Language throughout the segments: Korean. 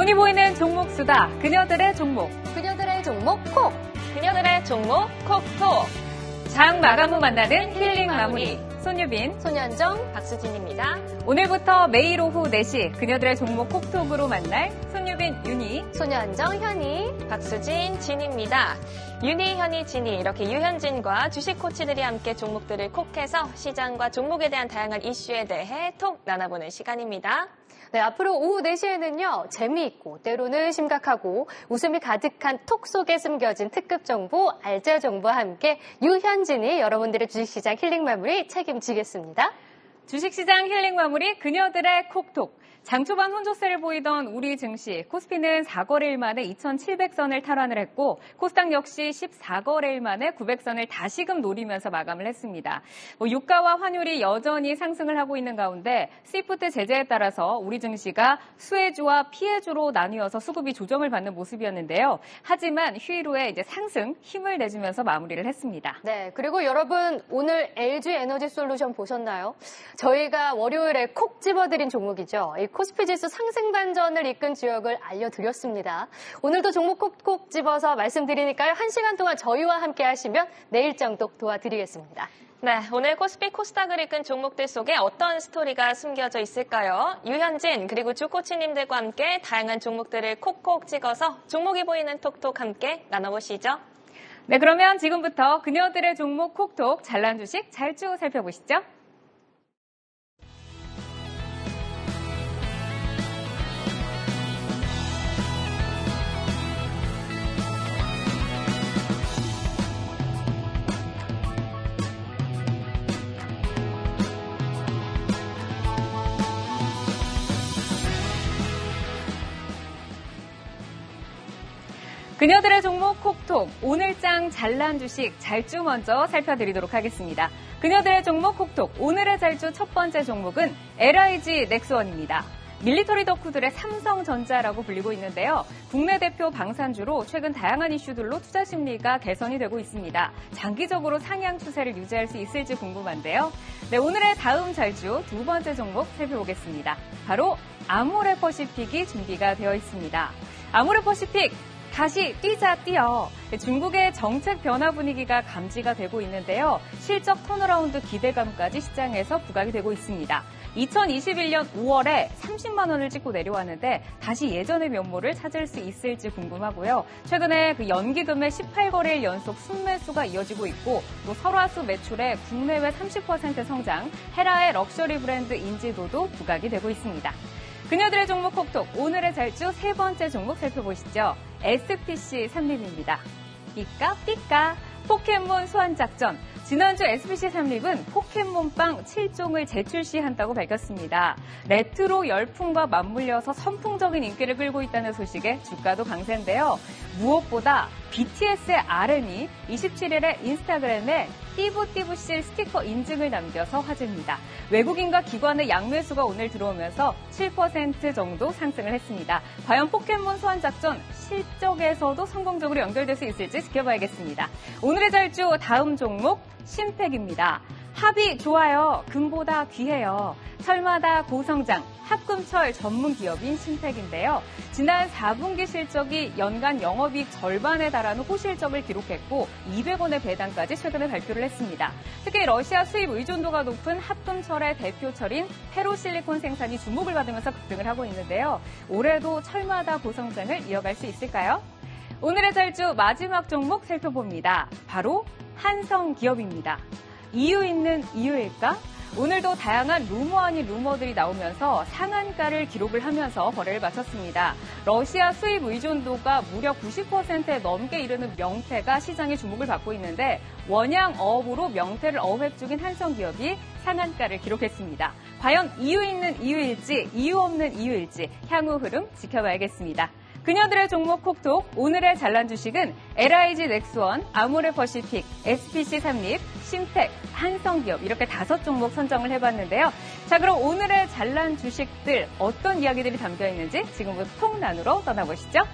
눈이 보이는 종목 수다. 그녀들의 종목. 그녀들의 종목 콕. 그녀들의 종목 콕톡. 장 마감 후 만나는 힐링 마무리. 손유빈, 손현정, 박수진입니다. 오늘부터 매일 오후 4시 그녀들의 종목 콕톡으로 만날 손유빈, 윤희, 손현정, 현희, 박수진, 진입니다. 윤희, 현희, 진희 이렇게 유현진과 주식 코치들이 함께 종목들을 콕해서 시장과 종목에 대한 다양한 이슈에 대해 톡 나눠보는 시간입니다. 네, 앞으로 오후 4시에는요, 재미있고 때로는 심각하고 웃음이 가득한 톡 속에 숨겨진 특급 정보, 알짜 정보와 함께 유현진이 여러분들의 주식시장 힐링 마무리 책임지겠습니다. 주식시장 힐링 마무리 그녀들의 콕톡. 장 초반 혼조세를 보이던 우리 증시, 코스피는 4거래일 만에 2,700선을 탈환을 했고 코스닥 역시 14거래일 만에 900선을 다시금 노리면서 마감을 했습니다. 유가와 환율이 여전히 상승을 하고 있는 가운데 스위프트 제재에 따라서 우리 증시가 수혜주와 피해주로 나뉘어서 수급이 조정을 받는 모습이었는데요. 하지만 휴일 후에 이제 상승 힘을 내주면서 마무리를 했습니다. 네, 그리고 여러분 오늘 LG 에너지 솔루션 보셨나요? 저희가 월요일에 콕 집어드린 종목이죠. 이 코스피 지수 상승 반전을 이끈 지역을 알려드렸습니다. 오늘도 종목 콕콕 집어서 말씀드리니까요. 1시간 동안 저희와 함께 하시면 내일 정도 도와드리겠습니다. 네, 오늘 코스피 코스닥을 이끈 종목들 속에 어떤 스토리가 숨겨져 있을까요? 유현진 그리고 주 코치님들과 함께 다양한 종목들을 콕콕 찍어서 종목이 보이는 톡톡 함께 나눠보시죠. 네, 그러면 지금부터 그녀들의 종목 콕톡 잘난 주식 잘쭉 살펴보시죠. 그녀들의 종목 콕톡, 오늘장 잘난 주식 잘주 먼저 살펴드리도록 하겠습니다. 그녀들의 종목 콕톡, 오늘의 잘주 첫 번째 종목은 LIG 넥스원입니다. 밀리터리 덕후들의 삼성전자라고 불리고 있는데요. 국내 대표 방산주로 최근 다양한 이슈들로 투자 심리가 개선이 되고 있습니다. 장기적으로 상향 추세를 유지할 수 있을지 궁금한데요. 네, 오늘의 다음 잘주 두 번째 종목 살펴보겠습니다. 바로 아모레퍼시픽이 준비가 되어 있습니다. 아모레퍼시픽 다시 뛰자 뛰어. 중국의 정책 변화 분위기가 감지가 되고 있는데요. 실적 턴어라운드 기대감까지 시장에서 부각이 되고 있습니다. 2021년 5월에 30만 원을 찍고 내려왔는데 다시 예전의 면모를 찾을 수 있을지 궁금하고요. 최근에 그 연기금의 18거래일 연속 순매수가 이어지고 있고 또 설화수 매출의 국내외 30% 성장, 헤라의 럭셔리 브랜드 인지도도 부각이 되고 있습니다. 그녀들의 종목 콕톡, 오늘의 잘주 세 번째 종목 살펴보시죠. SPC 삼립입니다. 삐까 삐까 포켓몬 소환작전. 지난주 SPC 삼립은 포켓몬빵 7종을 재출시한다고 밝혔습니다. 레트로 열풍과 맞물려서 선풍적인 인기를 끌고 있다는 소식에 주가도 강세인데요. 무엇보다 BTS의 RM이 27일에 인스타그램에 띠부띠부실 스티커 인증을 남겨서 화제입니다. 외국인과 기관의 양매수가 오늘 들어오면서 7% 정도 상승을 했습니다. 과연 포켓몬 소환 작전 실적에서도 성공적으로 연결될 수 있을지 지켜봐야겠습니다. 오늘의 잘주 다음 종목 신팩입니다. 합이 좋아요. 금보다 귀해요. 철마다 고성장, 합금철 전문 기업인 신팩인데요. 지난 4분기 실적이 연간 영업이익 절반에 달하는 호실적을 기록했고 200원의 배당까지 최근에 발표를 했습니다. 특히 러시아 수입 의존도가 높은 합금철의 대표철인 페로실리콘 생산이 주목을 받으면서 급등을 하고 있는데요. 올해도 철마다 고성장을 이어갈 수 있을까요? 오늘의 잘주 마지막 종목 살펴봅니다. 바로 한성기업입니다. 이유 있는 이유일까? 오늘도 다양한 루머 아닌 루머들이 나오면서 상한가를 기록을 하면서 거래를 마쳤습니다. 러시아 수입 의존도가 무려 90%에 넘게 이르는 명태가 시장의 주목을 받고 있는데 원양 어업으로 명태를 어획 중인 한성기업이 상한가를 기록했습니다. 과연 이유 있는 이유일지 이유 없는 이유일지 향후 흐름 지켜봐야겠습니다. 그녀들의 종목 콕톡, 오늘의 잘난 주식은 LIG 넥스원, 아모레퍼시픽, SPC 삼립, 신팩, 한성기업 이렇게 5종목 선정을 해봤는데요. 자, 그럼 오늘의 잘난 주식들 어떤 이야기들이 담겨 있는지 지금부터 통 나누러 떠나보시죠.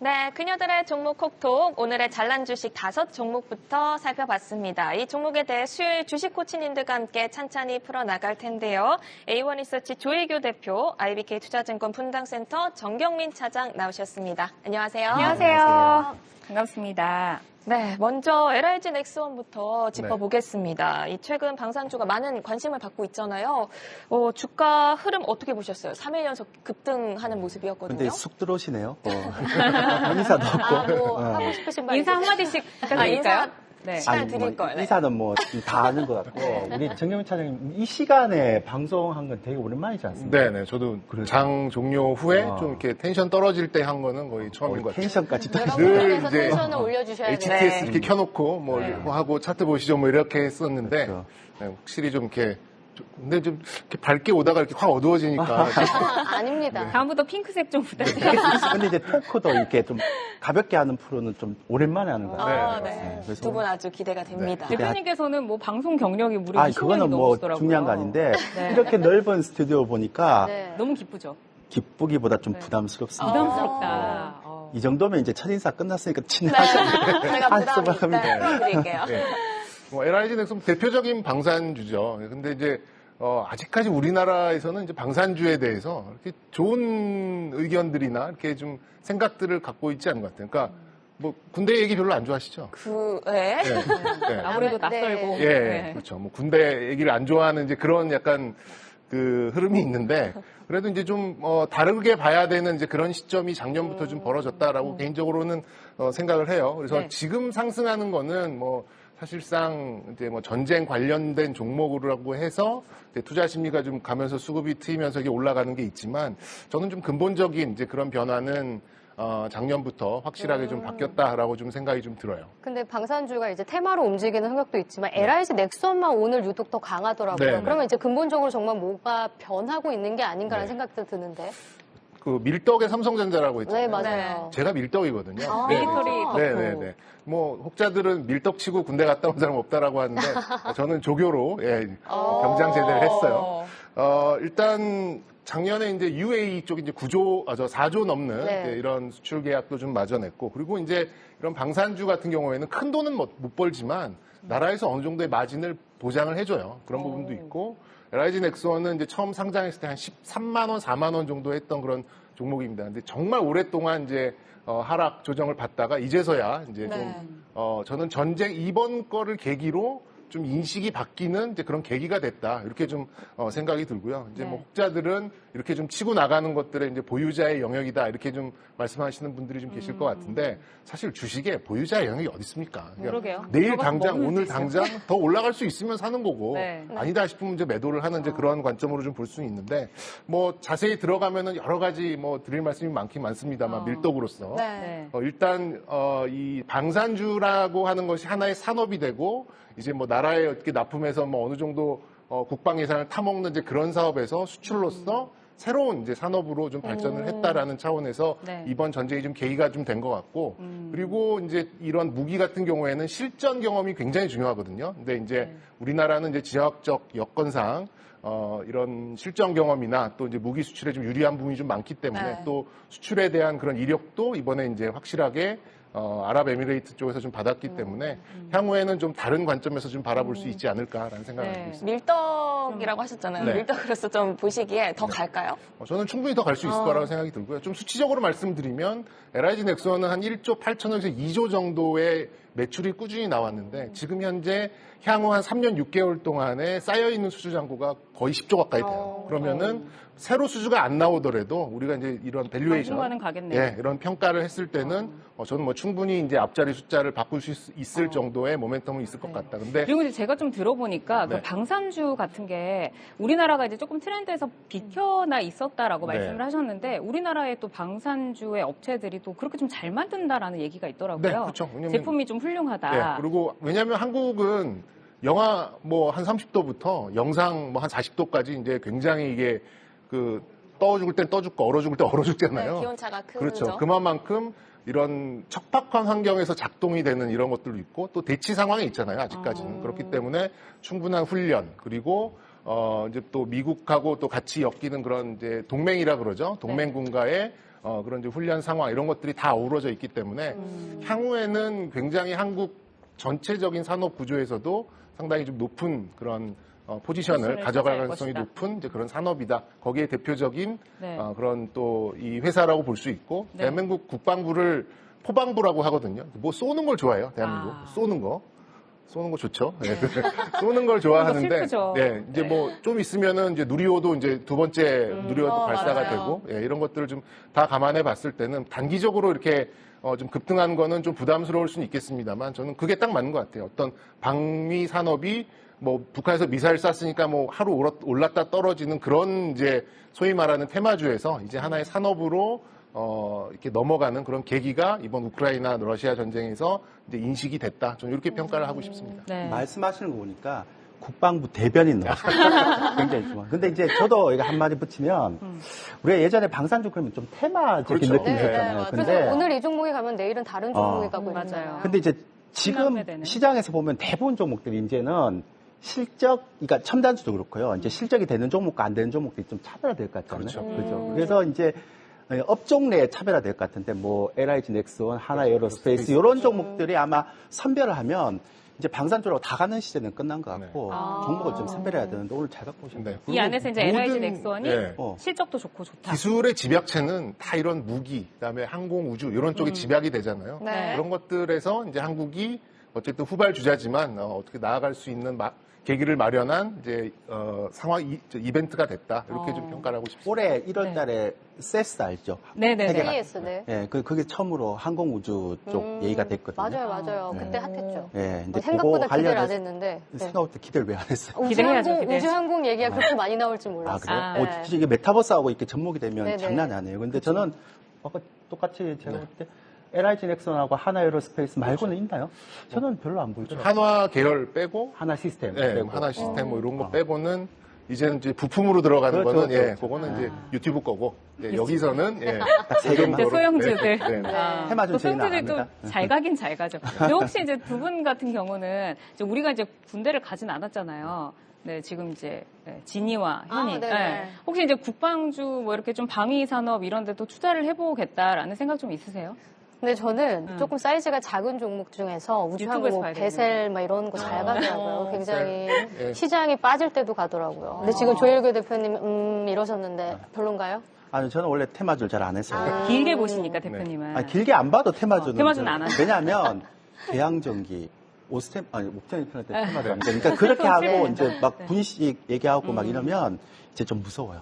네, 그녀들의 종목 콕톡 오늘의 잘난 주식 5종목부터 살펴봤습니다. 이 종목에 대해 수요일 주식 코치님들과 함께 찬찬히 풀어나갈 텐데요. A1 리서치 조혜교 대표, IBK 투자증권 분당센터 정경민 차장 나오셨습니다. 안녕하세요. 안녕하세요. 반갑습니다. 네, 먼저 LIG 넥스원부터 짚어보겠습니다. 이 최근 방산주가 많은 관심을 받고 있잖아요. 주가 흐름 어떻게 보셨어요? 3일 연속 급등하는 모습이었거든요. 근데 쑥 들어오시네요. 인사도 없고. 하고 싶으신 말 인사 있으세요? 한마디씩 부탁드릴까요? 네. 시간 드릴 걸. 네. 인사는 뭐 다 아는 것 같고 우리 정경민 차장님 이 시간에 방송한 건 되게 오랜만이지 않습니까? 네네, 저도 장 종료 후에 아. 좀 이렇게 텐션 떨어질 때 한 거는 거의 처음인 것 같아요. 텐션까지 여러분께서 이제 텐션을 올려주셔야 돼요. HTS 이렇게 켜놓고 뭐 하고 차트 보시죠 뭐 이렇게 했었는데 그렇죠. 네, 확실히 좀 이렇게 근데 좀 이렇게 밝게 오다가 이렇게 확 어두워지니까 아닙니다. 다음부터 핑크색 좀 부탁드리겠습니다. 근데 이제 토크도 이렇게 좀 가볍게 하는 프로는 좀 오랜만에 하는 것 같아요. 네. 그래서 두 분 아주 기대가 됩니다. 대표님께서는 뭐 방송 경력이 무려 20년이 그거는 뭐 넘으시더라고요. 중요한 거 아닌데 네. 이렇게 넓은 스튜디오 보니까 네. 너무 기쁘죠? 기쁘기보다 좀 네. 부담스럽습니다. 부담스럽다. 이 정도면 이제 첫인사 끝났으니까 네, 친하게 제가 한숨을 부담이 합니다. 있다 드릴게요. 네. 뭐 LIG 넥슨 대표적인 방산주죠. 근데 이제 아직까지 우리나라에서는 이제 방산주에 대해서 이렇게 좋은 의견들이나 이렇게 좀 생각들을 갖고 있지 않은 것 같아요. 그러니까 뭐 군대 얘기 별로 안 좋아하시죠? 네. 네. 아무래도 네. 낯설고. 예, 네. 그렇죠. 뭐 군대 얘기를 안 좋아하는 이제 그런 약간 그 흐름이 있는데 그래도 이제 좀 다르게 봐야 되는 이제 그런 시점이 작년부터 좀 벌어졌다라고 개인적으로는 생각을 해요. 그래서 네. 지금 상승하는 거는 뭐 사실상 이제 뭐 전쟁 관련된 종목으로라고 해서 이제 투자 심리가 좀 가면서 수급이 트이면서 이게 올라가는 게 있지만 저는 좀 근본적인 이제 그런 변화는 작년부터 확실하게 좀 바뀌었다라고 좀 생각이 좀 들어요. 근데 방산주가 이제 테마로 움직이는 성격도 있지만 LIG 넥슨만 오늘 유독 더 강하더라고요. 네. 그러면 이제 근본적으로 정말 뭐가 변하고 있는 게 아닌가라는 네. 생각도 드는데. 그 밀떡의 삼성전자라고 했잖아요. 네, 맞아요. 제가 밀떡이거든요. 아, 밀리터리 네네네. 뭐 혹자들은 밀떡 치고 군대 갔다 온 사람 없다라고 하는데 저는 조교로 병장 제대를 했어요. 일단 작년에 이제 UAE 쪽 이제 4조 넘는 네. 이제 이런 수출 계약도 좀 마련했고 그리고 이제 이런 방산주 같은 경우에는 큰 돈은 못 벌지만 나라에서 어느 정도의 마진을 보장을 해줘요. 그런 부분도 있고 LIG 넥스원은 이제 처음 상장했을 때 한 13만 원, 4만 원 정도 했던 그런 종목입니다. 근데 정말 오랫동안 이제 하락 조정을 받다가 이제서야 이제 좀 저는 전쟁 이번 거를 계기로 좀 인식이 바뀌는 이제 그런 계기가 됐다. 이렇게 좀 생각이 들고요. 이제 뭐 혹자들은 이렇게 좀 치고 나가는 것들의 이제 보유자의 영역이다. 이렇게 좀 말씀하시는 분들이 좀 계실 것 같은데 사실 주식에 보유자의 영역이 어디 있습니까? 그러게요. 내일 들어가서 당장, 먹는 오늘 수 당장 더 올라갈 수 있으면 사는 거고 네. 아니다 싶으면 이제 매도를 하는 이제 그런 관점으로 좀 볼 수는 있는데 뭐 자세히 들어가면은 여러 가지 뭐 드릴 말씀이 많긴 많습니다만 밀떡으로서 네. 일단 이 방산주라고 하는 것이 하나의 산업이 되고 이제 뭐 나라에 어떻게 납품해서 뭐 어느 정도 국방 예산을 타먹는 이제 그런 사업에서 수출로서 새로운 이제 산업으로 좀 발전을 했다라는 차원에서 네. 이번 전쟁이 좀 계기가 좀 된 것 같고 그리고 이제 이런 무기 같은 경우에는 실전 경험이 굉장히 중요하거든요. 근데 이제 우리나라는 이제 지역적 여건상 이런 실전 경험이나 또 이제 무기 수출에 좀 유리한 부분이 좀 많기 때문에 또 수출에 대한 그런 이력도 이번에 이제 확실하게 아랍에미레이트 쪽에서 좀 받았기 때문에 향후에는 좀 다른 관점에서 좀 바라볼 수 있지 않을까라는 생각을 하고 있습니다. 밀떡이라고 하셨잖아요. 네. 밀떡으로서 좀 보시기에 더 갈까요? 저는 충분히 더 갈 수 있을 거라고 생각이 들고요. 좀 수치적으로 말씀드리면 LIG 넥슨은 한 1조 8천억에서 2조 정도의 매출이 꾸준히 나왔는데 지금 현재 향후 한 3년 6개월 동안에 쌓여있는 수주 잔고가 거의 10조 가까이 돼요. 그러면은 새로 수주가 안 나오더라도 우리가 이제 이런 밸류에이션, 당분간은 가겠네요. 이런 평가를 했을 때는 저는 뭐 충분히 이제 앞자리 숫자를 바꿀 수 있을 정도의 모멘텀은 있을 것 같다. 근데 그리고 이제 제가 좀 들어보니까 네. 그 방산주 같은 게 우리나라가 이제 조금 트렌드에서 비켜나 있었다라고 네. 말씀을 하셨는데 우리나라의 또 방산주의 업체들이 또 그렇게 좀 잘 만든다라는 얘기가 있더라고요. 네, 그렇죠. 왜냐면- 제품이 좀 훌륭하다. 그리고 왜냐하면 한국은 영하 뭐 한 30도부터 영상 뭐 한 40도까지 이제 굉장히 이게 그 떠 죽을 땐 떠 죽고 얼어 죽을 땐 얼어 죽잖아요. 네, 기온차가 크죠. 그렇죠. 그만큼 이런 척박한 환경에서 작동이 되는 이런 것들도 있고 또 대치 상황에 있잖아요. 아직까지는. 그렇기 때문에 충분한 훈련 그리고 이제 또 미국하고 또 같이 엮이는 그런 이제 동맹이라 그러죠. 동맹군과의 그런 이제 훈련 상황 이런 것들이 다 어우러져 있기 때문에 향후에는 굉장히 한국 전체적인 산업 구조에서도 상당히 좀 높은 그런 포지션을 가져갈 가능성이 높은 이제 그런 산업이다. 거기에 대표적인 그런 또 이 회사라고 볼 수 있고 대한민국 국방부를 포방부라고 하거든요. 뭐 쏘는 걸 좋아해요. 대한민국 쏘는 거 좋죠. 네. 쏘는 걸 좋아하는데, 네, 이제 뭐 좀 있으면은 이제 누리호도 이제 두 번째 누리호도 발사가 맞아요. 되고, 예, 이런 것들을 좀 다 감안해 봤을 때는 단기적으로 이렇게 좀 급등한 거는 좀 부담스러울 수는 있겠습니다만, 저는 그게 딱 맞는 것 같아요. 어떤 방위 산업이 뭐 북한에서 미사일 쐈으니까 뭐 하루 올랐다 떨어지는 그런 이제 소위 말하는 테마주에서 이제 하나의 산업으로 이렇게 넘어가는 그런 계기가 이번 우크라이나 러시아 전쟁에서 이제 인식이 됐다. 저는 이렇게 평가를 하고 싶습니다. 네. 말씀하시는 거 보니까 국방부 대변인 나오셨어요. 굉장히 좋아. 근데 이제 저도 이거 한마디 붙이면 우리가 예전에 방산주 그러면 좀 테마적인 그렇죠. 느낌이 네. 있었잖아요. 그래서 근데 오늘 이 종목에 가면 내일은 다른 종목에 가고 맞아요. 있잖아요. 근데 이제 지금 생각되는. 시장에서 보면 대부분 종목들이 이제는 그러니까 첨단주도 그렇고요. 이제 실적이 되는 종목과 안 되는 종목들이 좀 차별화될 것 같잖아요. 그렇죠. 그죠. 그래서 이제 업종 내에 차별화될 것 같은데 뭐 LIG 넥스원, 하나에어로스페이스 이런 종목들이 아마 선별을 하면 이제 방산주로 다 가는 시대는 끝난 것 같고 종목을 좀 선별해야 되는데 오늘 잘 갖고 오셨네요. 네. 이 안에서 이제 모든, LIG 넥스원이 네. 실적도 좋고 좋다. 기술의 집약체는 다 이런 무기, 그다음에 항공 우주 이런 쪽에 집약이 되잖아요. 네. 그런 것들에서 이제 한국이 어쨌든 후발 주자지만 어떻게 나아갈 수 있는 계기를 마련한 이제 이벤트가 됐다 이렇게 좀 평가를 하고 싶습니다. 올해 1월 달에 세스 알죠? 네네네. 세계가. CES, 네. 예, 그게 처음으로 항공우주 쪽 얘기가 됐거든요. 맞아요. 네. 그때 핫했죠. 예, 이제 생각보다 그거 기대를 안 관련해서 했는데. 네. 생각보다 기대를 왜 안 했어요? 기대해야죠, 기대. 우주항공 얘기가 그렇게 많이 나올 줄 아, 몰랐어요. 그래요? 네. 진짜 이게 메타버스하고 이렇게 접목이 되면 네네. 장난이 아니에요. 근데 저는 아까 똑같이 제가 볼 때 LIG 넥슨하고 하나에어로스페이스 말고는 있나요? 저는 별로 안 보이더라고요. 한화 계열 빼고 하나 시스템. 네, 빼고. 하나 시스템 뭐 이런 거 빼고는 이제는 이제 부품으로 들어가는 그렇죠, 거는 그렇죠. 예, 그거는 이제 유튜브 거고 여기서는 예, 세 개만. 이제 소형주들. 네, 네. 테마주 또 제의는 안 소형주들도 합니다. 잘 가긴 잘 가죠. 근데 혹시 이제 두 분 같은 경우는 이제 우리가 이제 군대를 가진 않았잖아요. 네, 지금 이제 진이와 현이. 네네. 혹시 이제 국방주 뭐 이렇게 좀 방위 산업 이런 데도 투자를 해보겠다라는 생각 좀 있으세요? 근데 저는 조금 사이즈가 작은 종목 중에서 우주항공, 유튜브에서 뭐 봐야 배셀 막 이런 거 잘 가더라고요. 굉장히 네. 시장이 빠질 때도 가더라고요. 근데 지금 조일교 대표님 이러셨는데 별론가요? 아니, 저는 원래 테마주를 잘 안 했어요. 길게 보시니까 대표님은. 아니, 길게 안 봐도 테마주는. 테마주는 안 하죠. 왜냐하면 대양전기, 옥테인 편할 때 테마주 안 되니까 그렇게 하고 이제 막 분식 얘기하고 막 이러면 이제 좀 무서워요.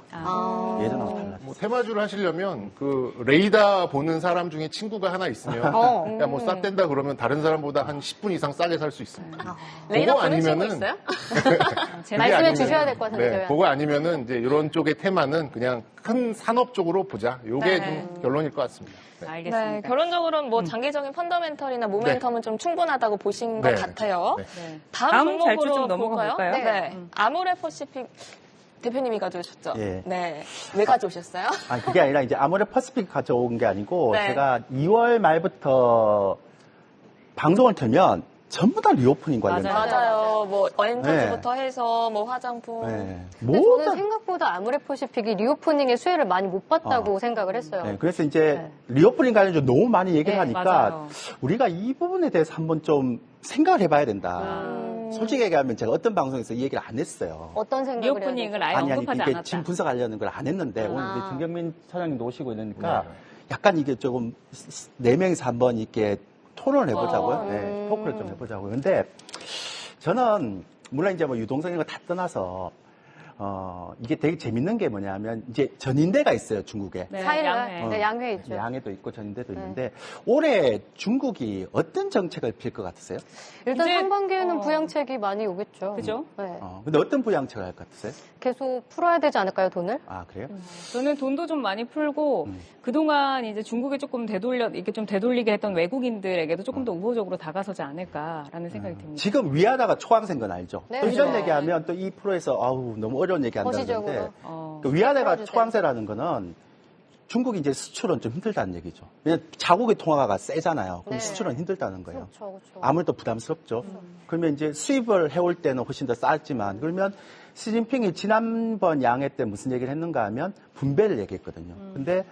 예전하고 달라졌어요. 뭐 테마주를 하시려면 그 레이더 보는 사람 중에 친구가 하나 있으면 야 뭐 쌌댄다 그러면 다른 사람보다 한 10분 이상 싸게 살 수 있습니다. 레이더 그거 보는 친구 아니면은- 있어요? 제 말씀해 아니면- 주셔야 될 것 같은데요. 네, 그거 아니면은 이제 이런 쪽의 테마는 그냥 큰 산업 쪽으로 보자. 요게 네. 좀 결론일 것 같습니다. 네. 알겠습니다. 네, 결론적으로는 뭐 장기적인 펀더멘털이나 모멘텀은 좀 충분하다고 보신 것 네. 같아요. 네. 네. 다음 잘주 종목으로 좀 넘어가 볼까요? 네. 아모레퍼시픽 대표님이 가져오셨죠? 예. 네. 왜 가져오셨어요? 아니, 그게 아니라 이제 아모레 퍼시픽 가져온 게 아니고 네. 제가 2월 말부터 방송을 틀면 전부 다 리오프닝 관련. 맞아요. 맞아요. 뭐 엔터지부터 해서 뭐 화장품. 네. 근데 저는 모든 생각보다 아모레퍼시픽이 리오프닝의 수혜를 많이 못 봤다고 생각을 했어요. 네, 그래서 이제 리오프닝 관련해서 너무 많이 얘기를 네, 하니까 맞아요. 우리가 이 부분에 대해서 한번 좀 생각을 해봐야 된다. 솔직히 얘기하면 제가 어떤 방송에서 이 얘기를 안 했어요. 어떤 생각을 해야 리오프닝을 되죠? 아예 언급하지 이게 않았다. 지금 분석하려는 걸 안 했는데 오늘 이제 아. 김경민 차장님도 오시고 이러니까 네. 약간 이게 조금 네 명이서 한번 이렇게 토론을 해보자고요. 어, 네, 토크를 좀 해보자고요. 근데 저는 물론 이제 뭐 유동성인 거 다 떠나서 이게 되게 재밌는 게 뭐냐면 이제 전인대가 있어요, 중국에. 네, 사일날 양회. 네, 양회 있죠. 양해도 있고 전인대도 있는데 올해 중국이 어떤 정책을 필 것 같으세요? 일단 이제, 상반기에는 부양책이 많이 오겠죠. 그죠? 네. 근데 어떤 부양책을 할 것 같으세요? 계속 풀어야 되지 않을까요, 돈을? 아, 그래요? 저는 돈도 좀 많이 풀고 그동안 이제 중국에 조금 이렇게 좀 되돌리게 했던 외국인들에게도 조금 더 우호적으로 다가서지 않을까라는 생각이 듭니다. 지금 위아다가 초강생 건 알죠? 네, 또 이런 네. 얘기하면 또 이 프로에서 아우 너무 어려운 얘기 한다는데 거시적으로. 그 위아래가 풀어주세요. 초강세라는 거는 중국이 이제 수출은 좀 힘들다는 얘기죠. 왜냐면 자국의 통화가 세잖아요. 그럼 네. 수출은 힘들다는 거예요. 그렇죠. 아무래도 부담스럽죠. 그러면 이제 수입을 해올 때는 훨씬 더 쌌지만 그러면 시진핑이 지난번 양회 때 무슨 얘기를 했는가 하면 분배를 얘기했거든요. 근데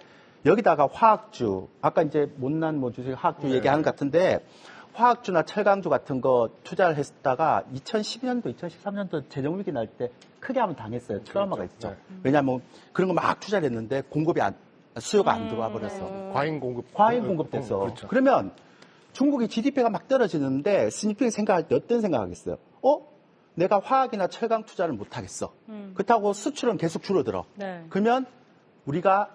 여기다가 화학주, 아까 이제 못난 뭐 주식 화학주 얘기하는 것 같은데 화학주나 철강주 같은 거 투자를 했다가 2012년도, 2013년도 재정위기 날 때 크게 한번 당했어요. 트라우마가 있죠. 네. 왜냐하면 그런 거 막 투자를 했는데 수요가 안 들어와 버려서. 과잉 공급. 과잉 공급돼서. 그렇죠. 그러면 중국이 GDP가 막 떨어지는데 시진핑이 생각할 때 어떤 생각하겠어요? 내가 화학이나 철강 투자를 못 하겠어. 그렇다고 수출은 계속 줄어들어. 네. 그러면 우리가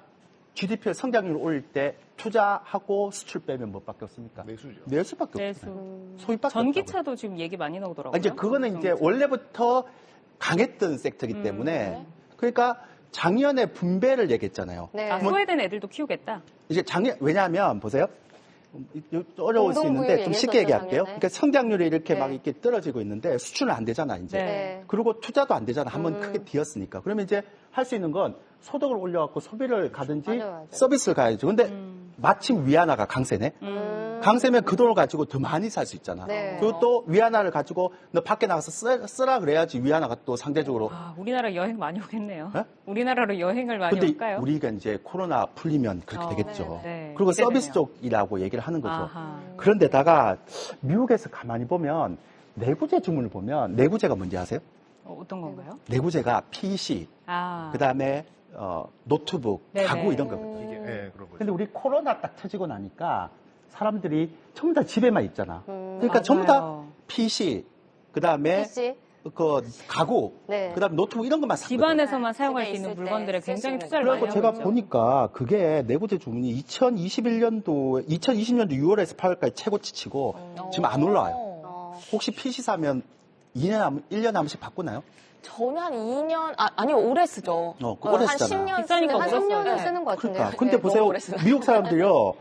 GDP 성장률을 올릴 때 투자하고 수출 빼면 뭐밖에 없습니까? 내수죠. 내수밖에 내수. 없어요. 소비밖에 전기차도 지금 얘기 많이 나오더라고요. 이제 그거는 이제 원래부터 강했던 섹터이기 때문에 그러니까 작년에 분배를 얘기했잖아요. 네. 아, 소외된 애들도 키우겠다. 이제 왜냐하면 보세요. 어려울 수 있는데 좀 쉽게 얘기할게요. 작년에. 그러니까 성장률이 이렇게 네. 막 이렇게 떨어지고 있는데 수출은 안 되잖아, 이제. 네. 그리고 투자도 안 되잖아. 한번 크게 뒤었으니까. 그러면 이제 할 수 있는 건 소득을 올려갖고 소비를 가든지 맞아요. 서비스를 가야죠. 근데 마침 위안화가 강세네. 강세면 그 돈을 가지고 더 많이 살 수 있잖아. 네. 그리고 또 위안화를 가지고 너 밖에 나가서 쓰라 그래야지 위안화가 또 상대적으로. 아, 우리나라 여행 많이 오겠네요. 네? 우리나라로 여행을 많이 근데 올까요? 우리가 이제 코로나 풀리면 그렇게 되겠죠. 네. 그리고 기대되네요. 서비스 쪽이라고 얘기를 하는 거죠. 아하. 그런데다가 미국에서 가만히 보면 내구재 주문을 보면 내구재가 뭔지 아세요? 어떤 건가요? 내구재가 PC, 아, 그다음에 노트북, 네네. 가구 이런 거거든요. 이게 그런 거죠. 근데 우리 코로나 딱 터지고 나니까 사람들이 전부 다 집에만 있잖아. 그러니까 맞아요. 전부 다 PC, 그다음에 PC? 그 가구, 네. 그다음에 노트북 이런 것만 샀거든. 집안에서만 사용할 수 집에 있는 있을 물건들에 때 쓸 수 굉장히 있는 투자를 많이 그리고 하고 제가 있죠. 보니까 그게 내구재 주문이 2020년도 6월에서 8월까지 최고치 치고 지금 안 올라와요. 혹시 PC 사면 1년에 한 번씩 바꾸나요? 저는 한 2년, 아니요, 오래 쓰죠. 오래 한 쓰잖아. 10년 비싸니까 한 오래 3년은 써요. 쓰는 것 같은데요. 그러니까. 근데 네. 보세요. 너무 오래 쓰나? 미국 사람들이요.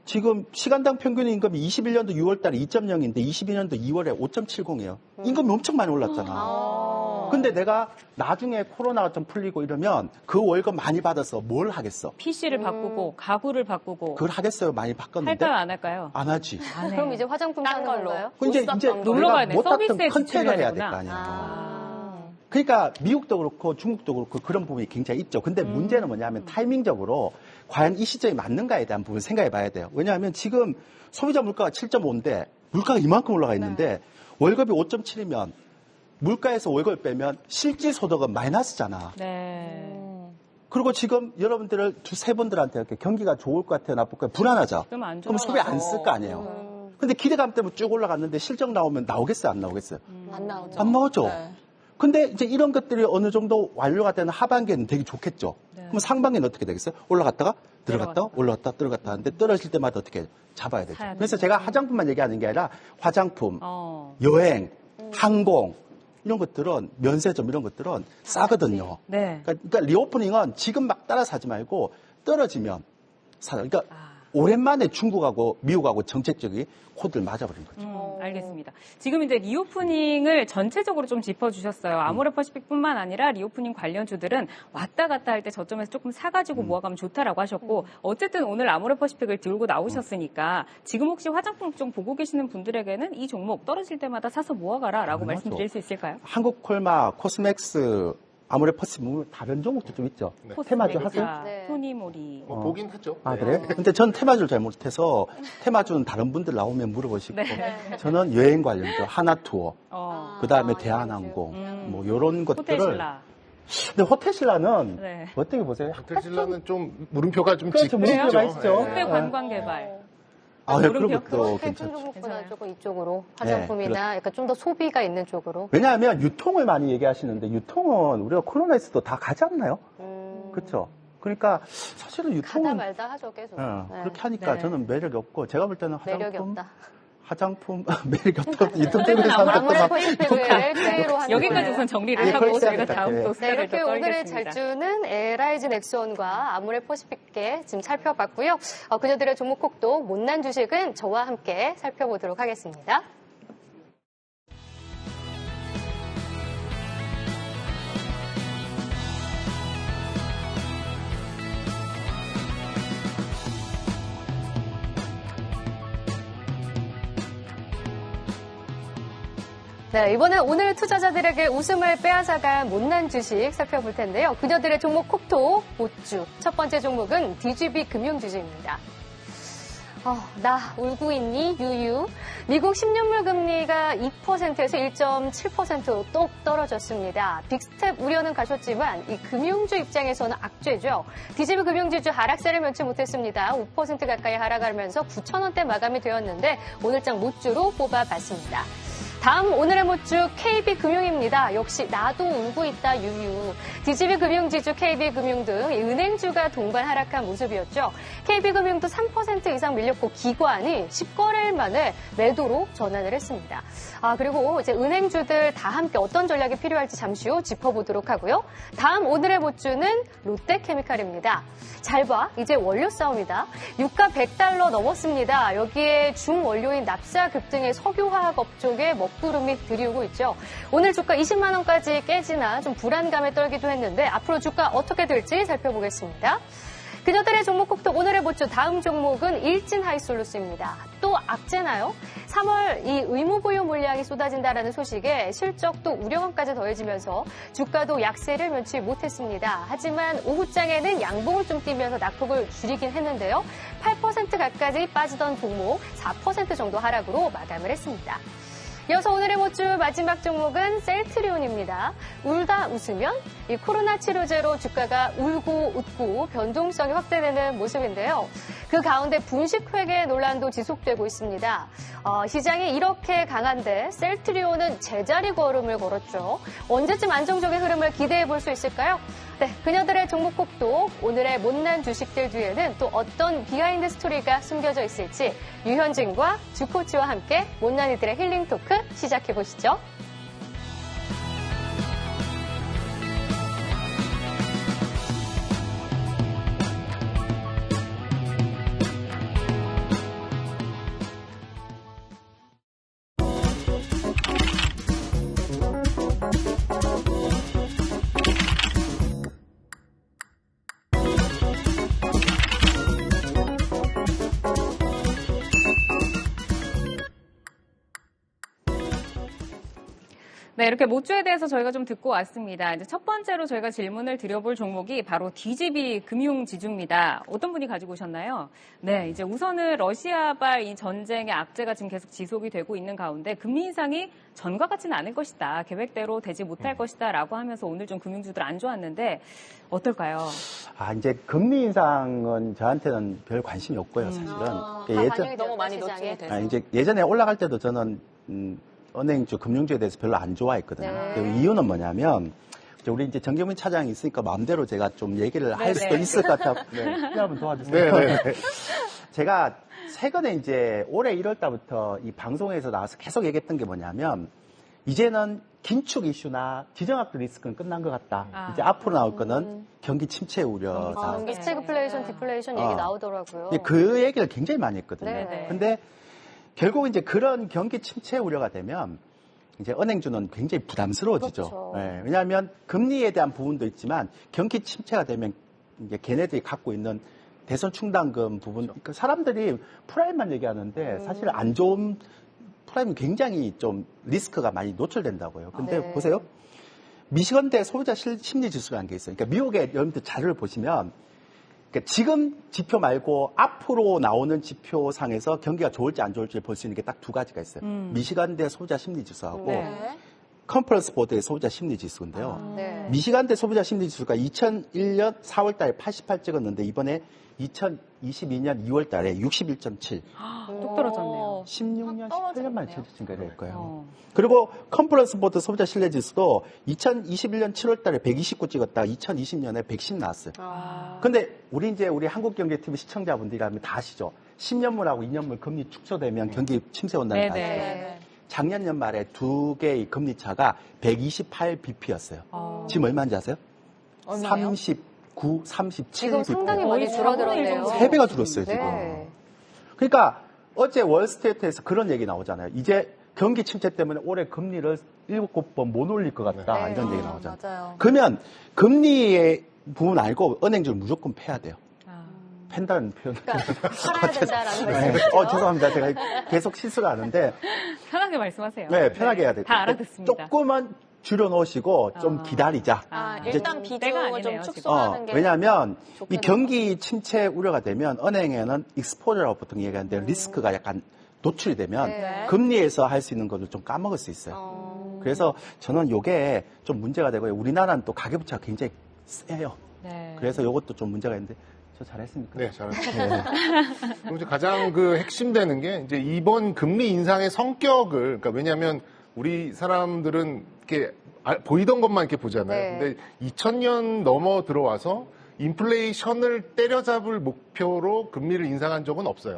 지금 시간당 평균 임금이 21년도 6월 달에 2.0인데 22년도 2월에 5.70이에요. 임금이 엄청 많이 올랐잖아. 근데 내가 나중에 코로나가 좀 풀리고 이러면 그 월급 많이 받아서 뭘 하겠어? PC를 바꾸고 가구를 바꾸고 그걸 하겠어요? 많이 바꿨는데? 할까요 안 할까요? 안 하지. 안 해요. 그럼 이제 화장품 딴 사는 걸로. 건가요? 그 이제 놀러 가야 돼. 못 탔던 서비스에 컨택을 지출해야 해야 될 거 되구나. 아니야. 그러니까 미국도 그렇고 중국도 그렇고 그런 부분이 굉장히 있죠. 근데 문제는 뭐냐면 타이밍적으로 과연 이 시점이 맞는가에 대한 부분 생각해 봐야 돼요. 왜냐하면 지금 소비자 물가가 7.5인데 물가가 이만큼 올라가 있는데 월급이 5.7이면 물가에서 월급을 빼면 실질 소득은 마이너스잖아. 네. 그리고 지금 여러분들 두세 분들한테 이렇게 경기가 좋을 것 같아요, 나쁠 것 같아요, 불안하죠. 그럼 안 그럼 소비 안 쓸 거 아니에요. 근데 기대감 때문에 쭉 올라갔는데 실적 나오면 나오겠어요, 안 나오겠어요? 안 나오죠. 안 나오죠. 네. 근데 이제 이런 것들이 어느 정도 완료가 되는 하반기에는 되게 좋겠죠. 그럼 상반기는 어떻게 되겠어요? 올라갔다가 들어갔다가 올라갔다 들어갔다 하는데 떨어질 때마다 어떻게 잡아야 되죠. 사야 그래서 되죠. 제가 화장품만 얘기하는 게 아니라 화장품, 어. 여행, 항공 이런 것들은 면세점 이런 것들은 싸거든요. 네. 그러니까 리오프닝은 지금 막 따라 사지 말고 떨어지면 사라. 그러니까 오랜만에 중국하고 미국하고 정책적인 코드를 맞아버린 거죠. 알겠습니다. 지금 이제 리오프닝을 전체적으로 좀 짚어주셨어요. 아모레퍼시픽뿐만 아니라 리오프닝 관련주들은 왔다 갔다 할 때 저점에서 조금 사가지고 모아가면 좋다라고 하셨고 어쨌든 오늘 아모레퍼시픽을 들고 나오셨으니까 지금 혹시 화장품 쪽 보고 계시는 분들에게는 이 종목 떨어질 때마다 사서 모아가라라고 당연하죠. 말씀드릴 수 있을까요? 한국콜마, 코스맥스, 아모레퍼시픽 다른 종목도 좀 있죠. 테마주 하세요? 네. 토니모리. 뭐 보긴 하죠. 아, 그래요? 근데 전 테마주를 잘 못해서 테마주는 다른 분들 나오면 물어보시고 저는 여행 관련주, 하나투어, 그 다음에 대한항공, 뭐 이런 것들을. 호텔신라. 근데 호텔신라는 네. 어떻게 보세요? 호텔신라는 좀 물음표가 좀 그렇죠, 물음표가 짙죠. 있죠. 네. 호텔 관광개발. 아, 네, 물음표? 그런 것도 패션 괜찮죠. 종목보다 괜찮아요. 조금 이쪽으로 화장품이나 네, 약간 좀 더 소비가 있는 쪽으로. 왜냐하면 유통을 많이 얘기하시는데 유통은 우리가 코로나에서도 다 가지 않나요? 그렇죠. 그러니까 사실은 가다 유통은 말다 하죠 계속. 네. 그렇게 하니까 네. 저는 매력이 없고 제가 볼 때는 매력이 없다. 매력이 없다. 유통 때문에 아모레퍼시픽을 제외로 하는 여기까지 거예요. 우선 정리를 네, 하고 그렇게 저희가 해야 될 다음 것 또 같아요. 네, 이렇게 스타일을 오늘의 떨겠습니다. 잘주는 LIG 넥스원과 아모레퍼시픽계 지금 살펴봤고요. 그녀들의 종목콕도 못난 주식은 저와 함께 살펴보도록 하겠습니다. 네, 이번엔 오늘 투자자들에게 웃음을 빼앗아갈 못난 주식 살펴볼 텐데요. 그녀들의 종목 콕톡 못주. 첫 번째 종목은 DGB 금융주주입니다. 나 울고 있니? 유유. 미국 10년물 금리가 2%에서 1.7%로 똑 떨어졌습니다. 빅스텝 우려는 가셨지만 이 금융주 입장에서는 악재죠. DGB 금융주주 하락세를 면치 못했습니다. 5% 가까이 하락하면서 9,000원대 마감이 되었는데 오늘장 못주로 뽑아봤습니다. 다음 오늘의 못주 KB금융입니다. 역시 나도 울고 있다 유유. DGB금융지주 KB금융 등 은행주가 동반 하락한 모습이었죠. KB금융도 3% 이상 밀렸고 기관이 10거래일 만에 매도로 전환을 했습니다. 그리고 이제 은행주들 다 함께 어떤 전략이 필요할지 잠시 후 짚어보도록 하고요. 다음 오늘의 못주는 롯데케미칼입니다. 잘 봐, 이제 원료 싸움이다. 유가 $100 넘었습니다. 여기에 중원료인 납사 급등의 석유화학 업종에 먹구름이 들이오고 있죠. 오늘 주가 20만 원까지 깨지나 좀 불안감에 떨기도 했는데 앞으로 주가 어떻게 될지 살펴보겠습니다. 그녀들의 종목 콕톡 오늘의 못주 다음 종목은 일진하이솔루스입니다. 또 악재나요? 3월 이 의무보유 물량이 쏟아진다라는 소식에 실적도 우려감까지 더해지면서 주가도 약세를 면치 못했습니다. 하지만 오후장에는 양봉을 좀 띄면서 낙폭을 줄이긴 했는데요. 8% 가까이 빠지던 종목 4% 정도 하락으로 마감을 했습니다. 이어서 오늘의 못주 마지막 종목은 셀트리온입니다. 울다 웃으면 이 코로나 치료제로 주가가 울고 웃고 변동성이 확대되는 모습인데요. 그 가운데 분식회계 논란도 지속되고 있습니다. 시장이 이렇게 강한데 셀트리온은 제자리 걸음을 걸었죠. 언제쯤 안정적인 흐름을 기대해 볼 수 있을까요? 네, 그녀들의 종목 콕톡 오늘의 못난 주식들 뒤에는 또 어떤 비하인드 스토리가 숨겨져 있을지 유현진과 주코치와 함께 못난이들의 힐링 토크 시작해 보시죠. 네, 이렇게 못주에 대해서 저희가 좀 듣고 왔습니다. 이제 첫 번째로 저희가 질문을 드려볼 종목이 바로 DGB 금융지주입니다. 어떤 분이 가지고 오셨나요? 네, 이제 우선은 러시아발 이 전쟁의 악재가 지금 계속 지속이 되고 있는 가운데 금리 인상이 전과 같지는 않을 것이다. 계획대로 되지 못할 것이다. 라고 하면서 오늘 좀 금융주들 안 좋았는데 어떨까요? 이제 금리 인상은 저한테는 별 관심이 없고요, 사실은. 너무 많이 노출이 돼서. 이제 예전에 올라갈 때도 저는 은행주, 금융주에 대해서 별로 안 좋아했거든요. 네. 이유는 뭐냐면, 우리 이제 정경민 차장이 있으니까 마음대로 제가 좀 얘기를 할 수도 있을 것 같아요. 네. 한번 도와주세요. 네. 제가 최근에 이제 올해 1월 달부터 이 방송에서 나와서 계속 얘기했던 게 뭐냐면, 이제는 긴축 이슈나 지정학적 리스크는 끝난 것 같다. 이제 앞으로 나올 거는 경기 침체 우려다. 스태그플레이션, 디플레이션 얘기 나오더라고요. 그 얘기를 굉장히 많이 했거든요. 네. 근데 결국 이제 그런 경기 침체 우려가 되면 이제 은행주는 굉장히 부담스러워지죠. 그렇죠. 네, 왜냐하면 금리에 대한 부분도 있지만 경기 침체가 되면 이제 걔네들이 갖고 있는 대선 충당금 부분, 그러니까 사람들이 프라임만 얘기하는데 사실 안 좋은 프라임은 굉장히 좀 리스크가 많이 노출된다고요. 근데 보세요. 미시건대 소비자 심리 지수라는 게 있어요. 그러니까 미국의 여러분들 자료를 보시면 그러니까 지금 지표 말고 앞으로 나오는 지표상에서 경기가 좋을지 안 좋을지 볼 수 있는 게 딱 두 가지가 있어요. 미시간대 소비자 심리지수하고 컨퍼런스 보드의 소비자 심리지수인데요. 미시간대 소비자 심리지수가 2001년 4월 달에 88 찍었는데 이번에 2022년 2월 달에 61.7. 뚝 떨어졌네요. 16년, 18년 만에 최저치가 될 거예요. 그리고 컨퍼런스 보드 소비자 신뢰지수도 2021년 7월 달에 129 찍었다가 2020년에 110 나왔어요. 근데 우리 한국경제TV 시청자분들이라면 다 아시죠? 10년물하고 2년물 금리 축소되면 경기 침체 온다는 거 아시죠? 작년 연말에 두 개의 금리 차가 128bp였어요. 지금 얼마인지 아세요? 얼마예요? 39, 37bp. 지금 상당히 많이 줄어들었네요. 3배가 줄었어요, 지금. 그러니까 어제 월스트리트에서 그런 얘기 나오잖아요. 이제 경기 침체 때문에 올해 금리를 7번 못 올릴 것 같다. 이런 얘기 나오잖아요. 맞아요. 그러면 금리의 부분 알고 은행주를 무조건 패야 돼요. 팬다는 표현. 그러니까 살아야 된다라는 말씀이죠. 죄송합니다. 제가 계속 실수를 하는데. 편하게 말씀하세요. 네, 편하게 해야 돼요. 다 알아듣습니다. 조금만 줄여놓으시고 좀 기다리자. 일단 비중을 좀 축소하는 게. 왜냐하면 이 좋겠네요. 경기 침체 우려가 되면 은행에는 익스포저라고 보통 얘기하는데 리스크가 약간 노출이 되면 네. 금리에서 할 수 있는 것을 좀 까먹을 수 있어요. 그래서 저는 이게 좀 문제가 되고요. 우리나라는 또 가계부채가 굉장히 세요. 네. 그래서 이것도 좀 문제가 있는데 저 잘했습니까? 네, 잘하셨습니다. 그리고 이제 가장 그 핵심되는 게 이제 이번 금리 인상의 성격을, 그러니까 왜냐하면 우리 사람들은 이렇게 보이던 것만 이렇게 보잖아요. 네. 근데 2000년 넘어 들어와서 인플레이션을 때려잡을 목표로 금리를 인상한 적은 없어요.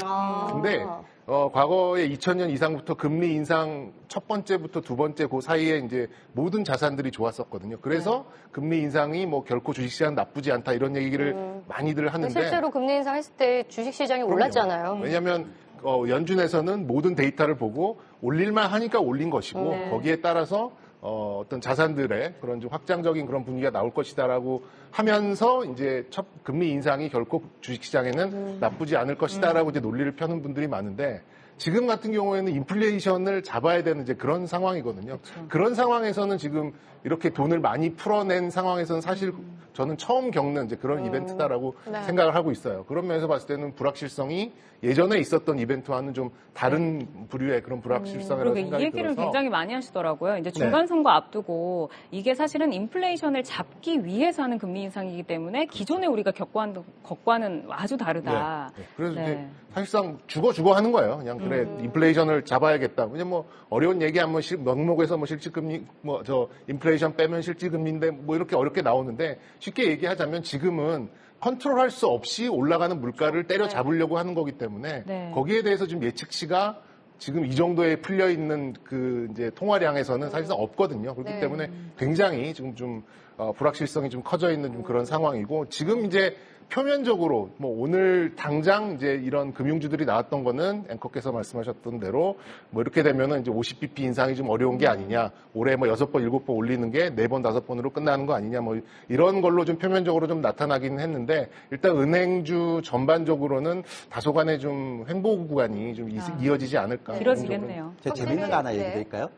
근데 과거에 2000년 이상부터 금리 인상 첫 번째부터 두 번째 그 사이에 이제 모든 자산들이 좋았었거든요. 그래서 금리 인상이 뭐 결코 주식시장 나쁘지 않다 이런 얘기를 많이들 하는데 실제로 금리 인상했을 때 주식시장이 올랐잖아요. 왜냐하면 연준에서는 모든 데이터를 보고 올릴만 하니까 올린 것이고 네. 거기에 따라서 어떤 자산들의 그런 좀 확장적인 그런 분위기가 나올 것이다라고 하면서 이제 첫 금리 인상이 결코 주식시장에는 나쁘지 않을 것이다라고 이제 논리를 펴는 분들이 많은데 지금 같은 경우에는 인플레이션을 잡아야 되는 이제 그런 상황이거든요. 그런 상황에서는 지금 이렇게 돈을 많이 풀어낸 상황에서는 사실 저는 처음 겪는 이제 그런 이벤트다라고 네. 생각을 생각을 하고 있어요. 그런 면에서 봤을 때는 불확실성이 예전에 있었던 이벤트와는 좀 다른 부류의 그런 불확실성이라고 그러게 이 생각이 얘기를 들어서 굉장히 많이 하시더라고요. 이제 중간선거 앞두고 이게 사실은 인플레이션을 잡기 위해서 하는 금리 인상이기 때문에 기존에 우리가 겪어왔던 것과는 아주 다르다. 네. 그래서 네. 이제 사실상 죽어 하는 거예요. 그냥 그래 인플레이션을 잡아야겠다. 왜냐면 뭐 어려운 얘기하면 명목에서 뭐 실질금리 뭐 저 인플레이션 빼면 실질금리인데 뭐 이렇게 어렵게 나오는데 쉽게 얘기하자면 지금은 컨트롤할 수 없이 올라가는 물가를 때려 잡으려고 하는 거기 때문에 네. 거기에 대해서 좀 예측치가 지금 이 정도에 풀려 있는 그 이제 통화량에서는 사실상 없거든요. 그렇기 네. 때문에 굉장히 지금 좀 불확실성이 좀 커져 있는 좀 그런 상황이고 지금 이제 표면적으로 뭐 오늘 당장 이제 이런 금융주들이 나왔던 거는 앵커께서 말씀하셨던 대로 뭐 이렇게 되면은 이제 50bp 인상이 좀 어려운 게 아니냐. 올해 뭐 6번, 7번 올리는 게 4번, 5번으로 끝나는 거 아니냐. 뭐 이런 걸로 좀 표면적으로 좀 나타나기는 했는데 일단 은행주 전반적으로는 다소간의 좀 횡보 구간이 좀 이어지지 않을까. 길어지겠네요. 제가 재밌는 거 하나 얘기 드릴까요?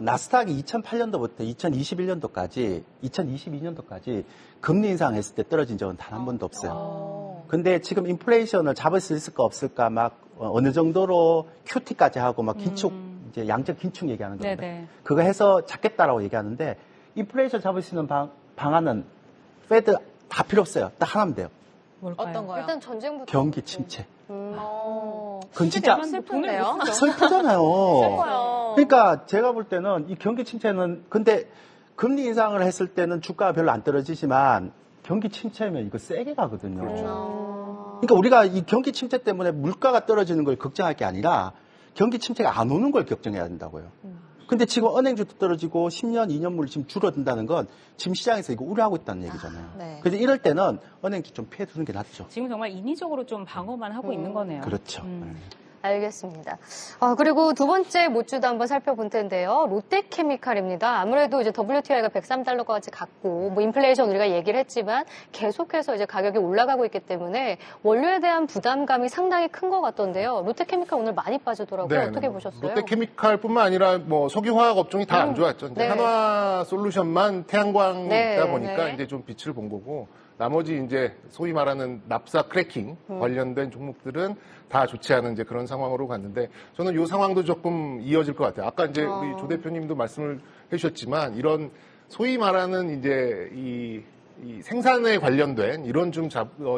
나스닥이 2008년도부터 2021년도까지, 2022년도까지 금리 인상했을 때 떨어진 적은 단 한 번도 없어요. 근데 지금 인플레이션을 잡을 수 있을까 없을까 막 어느 정도로 QT까지 하고 막 긴축, 이제 양적 긴축 얘기하는 겁니다. 네네. 그거 해서 잡겠다라고 얘기하는데 인플레이션 잡을 수 있는 방안은 페드 다 필요 없어요. 딱 하나면 돼요. 뭘까요? 어떤 거요? 일단 전쟁부터. 경기 침체. 그건 진짜 진짜 슬픈데요? 슬프잖아요. 슬퍼요. 그러니까 제가 볼 때는 이 경기 침체는 근데 금리 인상을 했을 때는 주가가 별로 안 떨어지지만 경기 침체면 이거 세게 가거든요. 그러니까 우리가 이 경기 침체 때문에 물가가 떨어지는 걸 걱정할 게 아니라 경기 침체가 안 오는 걸 걱정해야 된다고요. 근데 지금 은행주도 떨어지고 10년, 2년물이 지금 줄어든다는 건 지금 시장에서 이거 우려하고 있다는 얘기잖아요. 네. 그래서 이럴 때는 은행주 좀 피해 두는 게 낫죠. 지금 정말 인위적으로 좀 방어만 하고 있는 거네요. 그렇죠. 알겠습니다. 그리고 두 번째 모주도 한번 살펴볼 텐데요. 롯데케미칼입니다. 아무래도 이제 WTI가 103달러까지 갔고, 뭐 인플레이션 우리가 얘기를 했지만 계속해서 이제 가격이 올라가고 있기 때문에 원료에 대한 부담감이 상당히 큰 것 같던데요. 롯데케미칼 오늘 많이 빠지더라고요. 네, 어떻게 보셨어요? 롯데케미칼뿐만 아니라 뭐 석유화학 업종이 다 안 좋았죠. 이제 네. 한화솔루션만 태양광 네, 있다 보니까 네. 이제 좀 빛을 본 거고 나머지 이제 소위 말하는 납사 크래킹 관련된 종목들은 다 좋지 않은 이제 그런 상황으로 갔는데 저는 이 상황도 조금 이어질 것 같아요. 아까 이제 우리 조 대표님도 말씀을 해주셨지만 이런 소위 말하는 이제 이 생산에 관련된 이런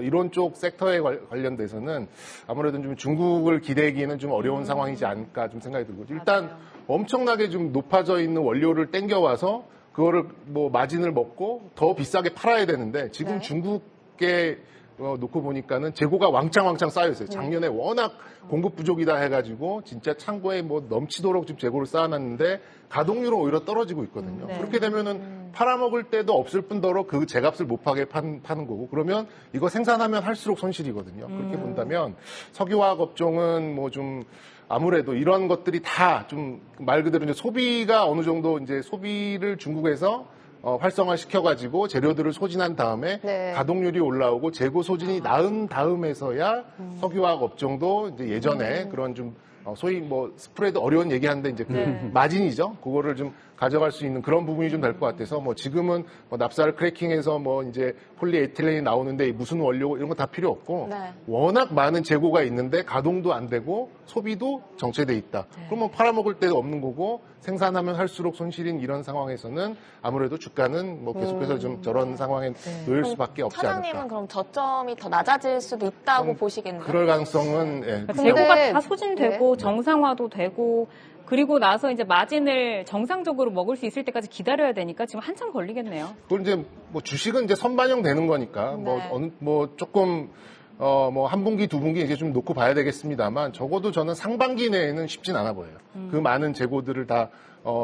이런 쪽 섹터에 관련돼서는 아무래도 좀 중국을 기대기에는 좀 어려운 상황이지 않을까 좀 생각이 들고 일단 엄청나게 좀 높아져 있는 원료를 땡겨와서 그거를 뭐 마진을 먹고 더 비싸게 팔아야 되는데 지금 네. 중국에 놓고 보니까는 재고가 왕창 쌓여 있어요. 작년에 워낙 공급 부족이다 해가지고 진짜 창고에 뭐 넘치도록 지금 재고를 쌓아놨는데 가동률은 오히려 떨어지고 있거든요. 네. 그렇게 되면은 팔아먹을 때도 없을 뿐더러 그 제값을 못 파게 파는 거고 그러면 이거 생산하면 할수록 손실이거든요. 그렇게 본다면 석유화학 업종은 뭐 좀 아무래도 이런 것들이 다 좀 말 그대로 이제 소비가 어느 정도 이제 소비를 중국에서 활성화시켜가지고 재료들을 소진한 다음에 네. 가동률이 올라오고 재고 소진이 나은 다음에서야 석유화학 업종도 이제 예전에 그런 좀 소위 뭐 스프레드 어려운 얘기하는데 이제 그 마진이죠. 그거를 좀 가져갈 수 있는 그런 부분이 좀 될 것 같아서 뭐 지금은 뭐 납사를 크래킹해서 뭐 이제 폴리에틸렌이 나오는데 무슨 원료 이런 거 다 필요 없고 네. 워낙 많은 재고가 있는데 가동도 안 되고 소비도 정체돼 있다. 그러면 팔아먹을 데도 없는 거고 생산하면 할수록 손실인 이런 상황에서는 아무래도 주가는 뭐 계속해서 좀 저런 상황에 놓일 수밖에 없지 차장님은 않을까. 그럼 저점이 더 낮아질 수도 있다고 보시겠네요. 그럴 가능성은 예. 그러니까 근데- 재고가 다 소진되고 정상화도 되고 그리고 나서 이제 마진을 정상적으로 먹을 수 있을 때까지 기다려야 되니까 지금 한참 걸리겠네요. 그걸 이제 뭐 주식은 이제 선반영되는 거니까 뭐 네. 어느 뭐 조금 뭐 한 분기 두 분기 이제 좀 놓고 봐야 되겠습니다만 적어도 저는 상반기 내에는 쉽진 않아 보여요. 그 많은 재고들을 다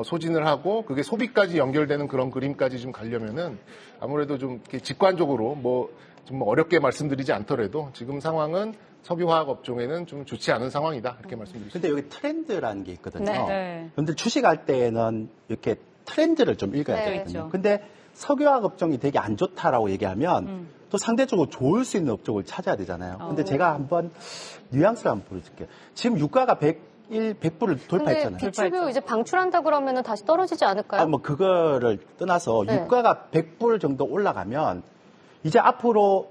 소진을 하고 그게 소비까지 연결되는 그런 그림까지 좀 가려면은 아무래도 좀 이렇게 직관적으로 뭐 좀 어렵게 말씀드리지 않더라도 지금 상황은 석유화학 업종에는 좀 좋지 않은 상황이다 이렇게 말씀드리겠습니다. 근데 여기 트렌드라는 게 있거든요. 네. 네. 근데 주식할 때는 이렇게 트렌드를 좀 읽어야 네. 되거든요. 있죠. 근데 석유화학 업종이 되게 안 좋다라고 얘기하면 또 상대적으로 좋을 수 있는 업종을 찾아야 되잖아요. 근데 제가 한번 뉘앙스를 한번 보여줄게요. 지금 유가가 100불을 근데 돌파했잖아요. 비추뷰 이제 방출한다 그러면 다시 떨어지지 않을까요? 뭐 그거를 떠나서 네. 유가가 100불 정도 올라가면 이제 앞으로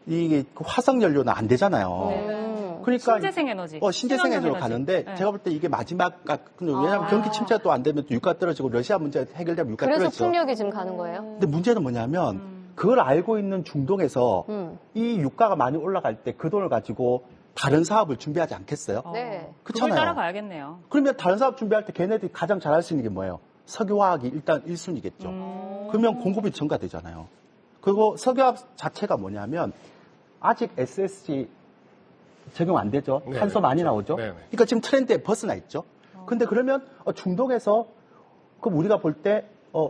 이 화석 연료는 안 되잖아요. 그러니까 신재생 에너지. 신재생 에너지로 신환경 가는데 네. 제가 볼 때 이게 마지막 왜냐하면 경기 침체가 또 안 되면 또 유가 떨어지고 러시아 문제 해결되면 유가 그래서 떨어지죠. 풍력이 지금 가는 거예요? 근데 문제는 뭐냐면 그걸 알고 있는 중동에서 이 유가가 많이 올라갈 때 그 돈을 가지고 다른 사업을 준비하지 않겠어요? 네. 그걸 그렇잖아요. 따라가야겠네요. 그러면 다른 사업 준비할 때 걔네들이 가장 잘할 수 있는 게 뭐예요? 석유화학이 일단 1순위겠죠. 그러면 공급이 증가되잖아요. 그리고 석유화학 자체가 뭐냐면 아직 SSG 적용 안 되죠. 네, 탄소 많이 그렇죠. 나오죠. 네, 네. 그러니까 지금 트렌드에 벗어나 있죠. 근데 그러면 중동에서 그럼 우리가 볼 때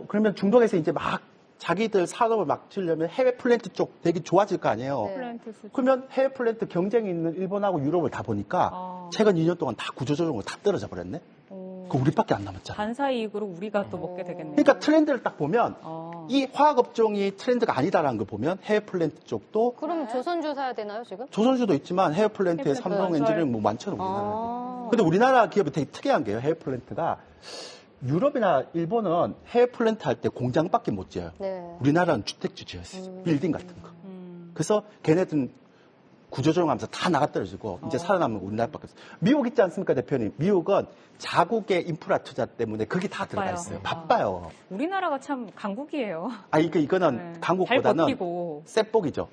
그러면 중동에서 이제 막 자기들 산업을 막 지으려면 해외 플랜트 쪽 되게 좋아질 거 아니에요. 네. 플랜트 수준. 그러면 해외 플랜트 경쟁이 있는 일본하고 유럽을 다 보니까 최근 2년 동안 다 구조조정으로 다 떨어져 버렸네. 그 우리밖에 안 남았잖아. 반사 이익으로 우리가 또 먹게 되겠네요. 그러니까 트렌드를 딱 보면 이 화학 업종이 트렌드가 아니다라는 걸 보면 해외 플랜트 쪽도 그럼 조선주 사야 되나요, 지금? 조선주도 있지만 해외 플랜트에 해외 삼성 플랜트. 엔진은 뭐 많잖아요. 우리나라. 아. 근데 우리나라 기업이 되게 특이한 게요. 해외 플랜트가 유럽이나 일본은 해외 플랜트 할 때 공장밖에 못 지어요. 네. 우리나라는 주택지 지었어요. 빌딩 같은 거. 그래서 걔네들은 구조조정하면서 다 나가 떨어지고 이제 살아남는 우리나라밖에 없어요. 미국 있지 않습니까, 대표님? 미국은 자국의 인프라 투자 때문에 그게 다 들어가 있어요. 바빠요. 우리나라가 참 강국이에요. 이거는 네. 잘 강국보다는 버티고. 쌔복이죠.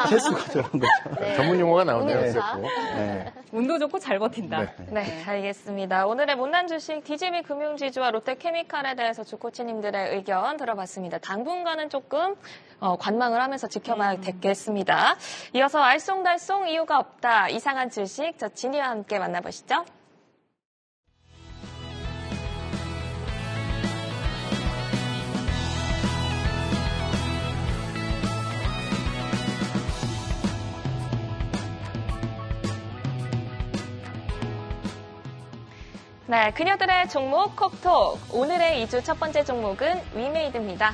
재수가 들어간 거죠. 네. 전문 용어가 나오네요. 오늘 셀프. 네. 운도 좋고 잘 버틴다. 네. 네, 알겠습니다. 오늘의 못난 주식 DGB 금융지주와 롯데케미칼에 대해서 주코치님들의 의견 들어봤습니다. 당분간은 조금 관망을 하면서 지켜봐야 되겠습니다. 이어서 알쏭달쏭 이유가 없다. 이상한 주식 저 진이와 함께 만나보시죠. 네, 그녀들의 종목 콕톡. 오늘의 2주 첫 번째 종목은 위메이드입니다.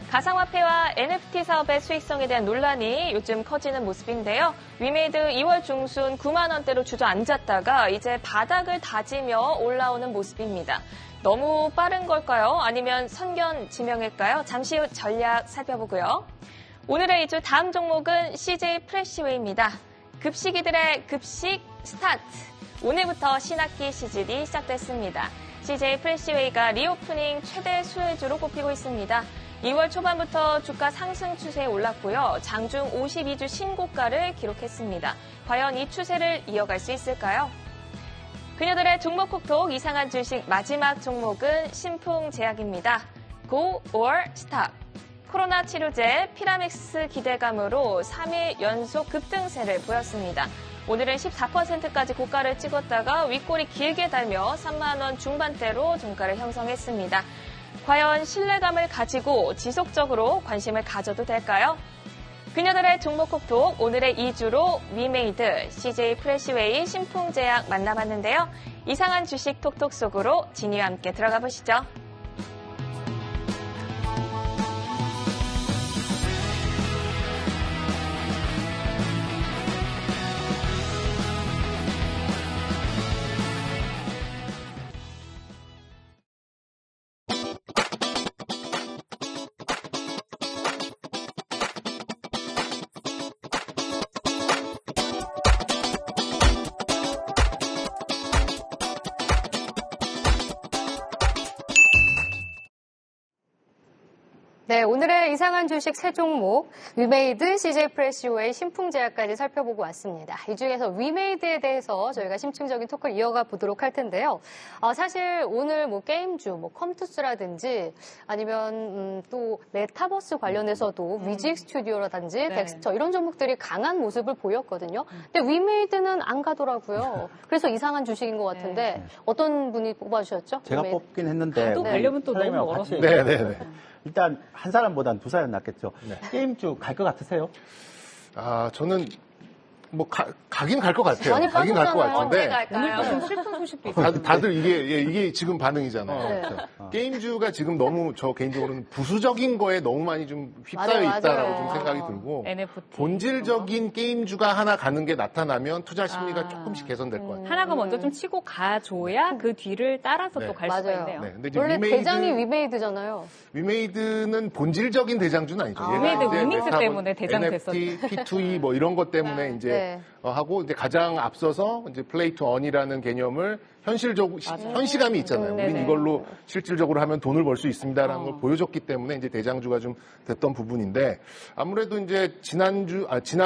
가상화폐와 NFT 사업의 수익성에 대한 논란이 요즘 커지는 모습인데요. 위메이드 2월 중순 9만 원대로 주저앉았다가 이제 바닥을 다지며 올라오는 모습입니다. 너무 빠른 걸까요? 아니면 선견 지명일까요? 잠시 후 전략 살펴보고요. 오늘의 2주 다음 종목은 CJ 프레시웨이입니다. 급식이들의 급식 스타트. 오늘부터 신학기 시즌이 시작됐습니다. CJ 프레시웨이가 리오프닝 최대 수혜주로 꼽히고 있습니다. 2월 초반부터 주가 상승 추세에 올랐고요. 장중 52주 신고가를 기록했습니다. 과연 이 추세를 이어갈 수 있을까요? 그녀들의 종목 콕톡 이상한 주식 마지막 종목은 신풍제약입니다. Go or Stop. 코로나 치료제 피라맥스 기대감으로 3일 연속 급등세를 보였습니다. 오늘은 14%까지 고가를 찍었다가 윗골이 길게 달며 3만 원 중반대로 종가를 형성했습니다. 과연 신뢰감을 가지고 지속적으로 관심을 가져도 될까요? 그녀들의 종목 콕톡 오늘의 2주로 위메이드, CJ 프레시웨이, 신풍제약 만나봤는데요. 이상한 주식 톡톡 속으로 진이와 함께 들어가 보시죠. 네, 오늘의 이상한 주식 세 종목, 위메이드, CJ프레시오의 신풍제약까지 살펴보고 왔습니다. 이 중에서 위메이드에 대해서 저희가 심층적인 토크를 이어가 보도록 할 텐데요. 사실 오늘 뭐 게임주, 뭐 컴투스라든지 아니면 또 메타버스 관련해서도 위직 스튜디오라든지 덱스터 이런 종목들이 강한 모습을 보였거든요. 근데 위메이드는 안 가더라고요. 그래서 이상한 주식인 것 같은데 어떤 분이 뽑아주셨죠? 제가 위메이드? 뽑긴 했는데 또 가려면 또 너무 사장님하고 멀어서. 같이 네네네. 일단 한 사람보다는 두 사람 낫겠죠. 네. 게임주 갈 것 같으세요? 저는 뭐 가긴 갈 것 같아요. 많이 가긴 갈 것 빠졌잖아요. 언제 같은데 오늘 또 갈까요? 좀 슬픈 소식도 있어요. 다들 이게 지금 반응이잖아요. 네. 그렇죠. 게임주가 지금 너무 저 개인적으로는 부수적인 거에 너무 많이 좀 휩싸여 맞아요. 있다라고 좀 생각이 들고 NFT. 본질적인 게임주가 하나 가는 게 나타나면 투자 심리가 조금씩 개선될 것 같아요. 하나가 먼저 좀 치고 가줘야 그 뒤를 따라서 네. 또 갈 수가 맞아요. 있네요. 네, 근데 이제 원래 대장이 위메이드잖아요. 위메이드는 본질적인 대장주는 아니죠. 얘가 위메이드 이제 위믹스 메타- 때문에 대장 NFT, P2E 뭐 이런 것 때문에 이제 네. 하고 이제 가장 앞서서 이제 플레이 투 언이라는 개념을 현시감이 있잖아요. 우린 네네. 이걸로 실질적으로 하면 돈을 벌 수 있습니다라는 걸 보여줬기 때문에 이제 대장주가 좀 됐던 부분인데 아무래도 이제 지난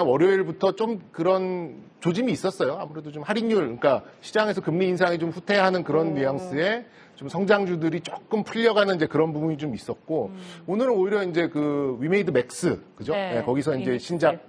월요일부터 좀 그런 조짐이 있었어요. 아무래도 좀 할인율, 그러니까 시장에서 금리 인상이 좀 후퇴하는 그런 뉘앙스에 좀 성장주들이 조금 풀려가는 이제 그런 부분이 좀 있었고 오늘은 오히려 이제 그 위메이드 맥스, 그죠? 네. 네, 거기서 이제 위믹스. 신작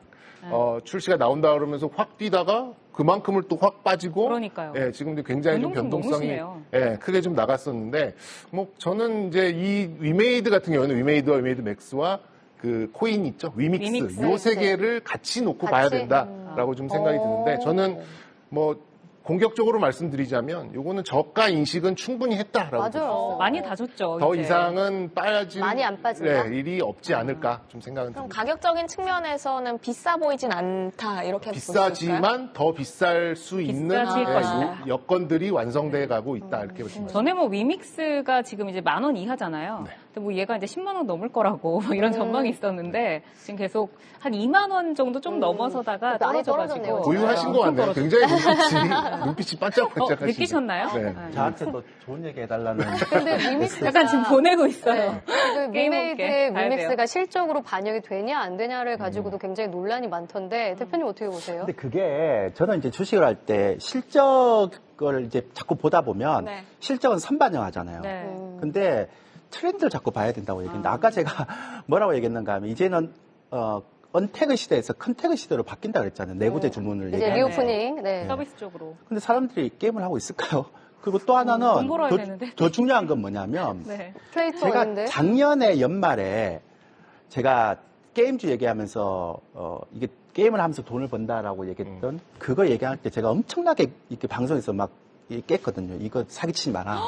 출시가 나온다 그러면서 확 뛰다가 그만큼을 또 확 빠지고 그러니까요. 예, 지금도 굉장히 좀 변동성 너무 변동성이 심해요. 예, 크게 좀 나갔었는데 뭐 저는 이제 이 위메이드 같은 경우는 위메이드와 위메이드 맥스와 그 코인 있죠 위믹스 위믹스. 요 세 개를 같이 놓고 봐야 같이? 된다라고 좀 생각이 드는데 저는 뭐 공격적으로 말씀드리자면 요거는 저가 인식은 충분히 했다라고 볼 수 맞아요. 있어요. 많이 다졌죠. 더 이제. 이상은 빠질 많이 안 빠진다? 일이 없지 않을까 좀 생각은 그럼 듭니다. 가격적인 측면에서는 비싸 보이진 않다 이렇게 볼 수 있을까요? 비싸지만 더 비쌀 수 있는 비싸질 것이다. 여건들이 완성돼 가고 있다 이렇게 보시면 전에 뭐 위믹스가 지금 이제 10,000원 이하잖아요. 네. 근데 뭐 얘가 이제 10만 원 넘을 거라고 뭐 이런 전망이 있었는데 지금 계속 한 2만 원 정도 좀 넘어서다가 많이 떨어져가지고 떨어졌네요. 고유하신 것 같네요. 굉장히 눈빛이 반짝반짝하시죠. 느끼셨나요? 네. 저한테도 좋은 얘기 해달라는. 근데 위믹스가 약간 지금 보내고 있어요. 그 게임 위메이드의 업계 가야 위믹스가 실적으로 반영이 되냐 안 되냐를 가지고도 굉장히 논란이 많던데 대표님 어떻게 보세요? 근데 그게 저는 이제 주식을 할 때 실적을 이제 자꾸 보다 보면 네. 실적은 선반영하잖아요. 네. 근데 트렌드를 자꾸 봐야 된다고 얘기했는데 아까 제가 뭐라고 얘기했는가 하면 이제는 언태그 시대에서 큰태그 시대로 바뀐다 그랬잖아요. 내구재 주문을 이제 얘기하는. 리오프닝 네. 서비스 쪽으로. 근데 사람들이 게임을 하고 있을까요? 그리고 또 하나는 돈 벌어야 되는데. 더 중요한 건 뭐냐면 네. 플레이토 제가 있는데 작년에 연말에 제가 게임주 얘기하면서 이게 게임을 하면서 돈을 번다라고 얘기했던 그거 얘기할 때 제가 엄청나게 이렇게 방송에서 막 깼거든요. 이거 사기치지 마라.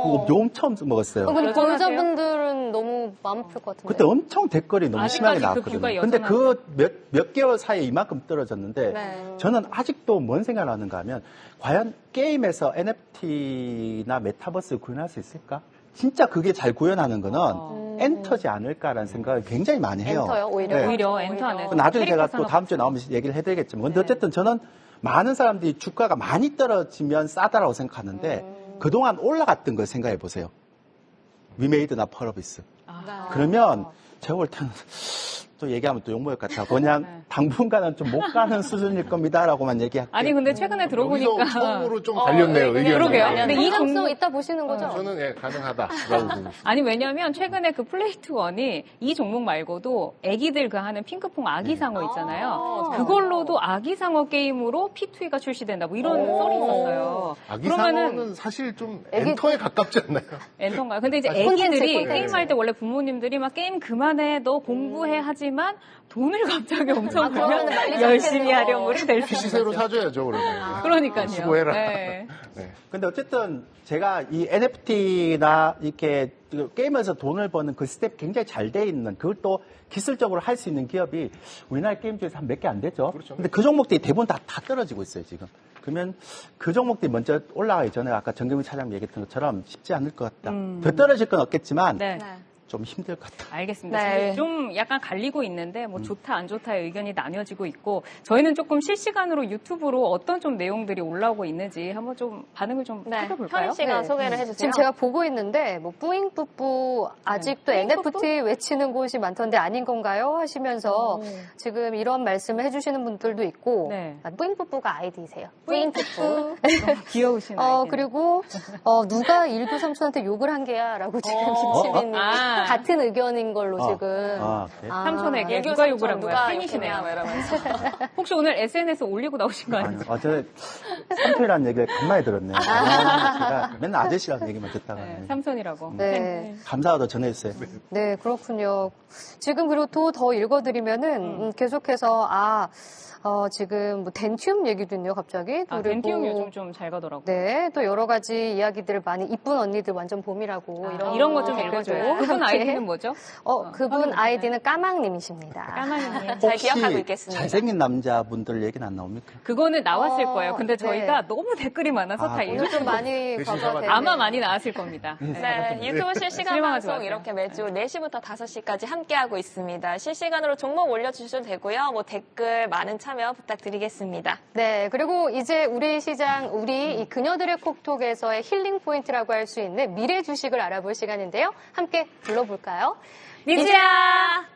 그거 용 처음 먹었어요. 근데 여전하세요? 보유자분들은 너무 마음 아플 것 같은데. 그때 엄청 댓글이 너무 심하게 아직까지 그 뷰가 나왔거든요. 근데 여전하죠. 그 몇 개월 사이에 이만큼 떨어졌는데 네. 저는 아직도 뭔 생각을 하는가 하면 과연 게임에서 NFT나 메타버스를 구현할 수 있을까? 진짜 그게 잘 구현하는 거는 엔터지 않을까라는 생각을 굉장히 많이 해요. 엔터요, 오히려. 네. 오히려 엔터 안에서. 나중에 제가 캐릭터 또 다음 산업. 주에 나오면 얘기를 해드리겠지만 근데 네. 어쨌든 저는 많은 사람들이 주가가 많이 떨어지면 싸다라고 생각하는데 그동안 올라갔던 걸 생각해 보세요. 위메이드나 펄어비스. 아. 그러면 제가 볼 때는 또 얘기하면 또 욕먹을 것 같아. 그냥 네. 당분간은 좀 못 가는 수준일 겁니다라고만 얘기할게요. 아니 근데 최근에 들어보니까 여기서 처음으로 좀 갈렸네요. 의견이. 그러게요. 네. 근데 이 가능성 종목 있다 보시는 거죠? 저는 예, 가능하다라고 보고 아니 왜냐면 최근에 그 플레이투원이 이 종목 말고도 애기들 그 하는 핑크퐁 아기상어 있잖아요. 그걸로도 아기상어 게임으로 P2E가 출시된다 뭐 이런 썰이 있었어요. 아기상어는 사실 좀 애기- 엔터에 가깝지 않나요? 엔터인가요? 근데 이제 콘텐츠, 애기들이 콘텐츠. 게임할 때 원래 부모님들이 막 게임 그만해 너 공부해 하지만 돈을 갑자기 엄청 그러면은 주면 말리지 열심히 않겠네요. 하려고 될 PC 수 새로 있어요. 사줘야죠, 그러면. 그러니까요. 수고해라. 네. 네. 근데 어쨌든 제가 이 NFT나 이렇게 게임에서 돈을 버는 그 스텝 굉장히 잘 돼 있는 그걸 또 기술적으로 할 수 있는 기업이 우리나라 게임 중에서 한 몇 개 안 되죠. 그렇죠. 근데 그 종목들이 대부분 다 떨어지고 있어요, 지금. 그러면 그 종목들이 먼저 올라가기 전에 아까 정경민 차장님 얘기했던 것처럼 쉽지 않을 것 같다. 더 떨어질 건 없겠지만 네. 좀 힘들 것 같아요. 알겠습니다. 네. 좀 약간 갈리고 있는데 뭐 좋다 안 좋다의 의견이 나뉘어지고 있고 저희는 조금 실시간으로 유튜브로 어떤 좀 내용들이 올라오고 있는지 한번 좀 반응을 좀 네. 살펴볼까요? 현희 씨가 네. 소개를 해주세요. 지금 제가 보고 있는데 뭐 뿌잉뿌뿌 아직도 NFT 외치는 곳이 많던데 아닌 건가요? 하시면서 지금 이런 말씀을 해주시는 분들도 있고 네. 뿌잉뿌뿌가 아이디세요. 뿌잉뿌뿌. 귀여우신 아이디는. 그리고 누가 일교 삼촌한테 욕을 한 게야라고 지금 김치빈님이 아. 같은 의견인 걸로 지금. 그래요? 삼촌에게 일교 누가 욕을 한 삼촌 거야? 누가 팬이시네요. 욕했냐, 이러면서. 혹시 오늘 SNS 올리고 나오신 거 아니에요? 어제 삼촌이라는 얘기를 간만에 들었네요. 제가 맨날 아저씨라는 얘기만 듣다가 네, 삼촌이라고. 네. 감사하다 전해주세요. 네, 그렇군요. 지금 그리고 또 더 읽어드리면은 계속해서 지금 뭐 덴티움 얘기도 있네요, 갑자기. 아, 덴티움 요즘 좀 잘 가더라고요. 네, 또 여러 가지 이야기들을 많이 이쁜 언니들 완전 봄이라고 이런 거 좀 댓글들 읽어줘요. 그분 함께. 아이디는 뭐죠? 그분 아이디는 까망님이십니다. 까마귀님. 잘 기억하고 있겠습니다. 잘생긴 남자분들 얘기는 안 나옵니까? 그거는 나왔을 거예요. 근데 네. 저희가 너무 댓글이 많아서 다 오늘 좀 많이 대신 과거가 잡아주세요. 되네. 아마 많이 나왔을 겁니다. 네, 유튜브 실시간 실망하지 방송 마세요. 이렇게 매주 4시부터 5시까지 함께하고 있습니다. 실시간으로 종목 올려주셔도 되고요. 뭐 댓글 많은 참여 부탁드리겠습니다. 네, 그리고 이제 우리 시장, 우리 이 그녀들의 콕톡에서의 힐링 포인트라고 할 수 있는 미래 주식을 알아볼 시간인데요. 함께 불러볼까요? 미지야!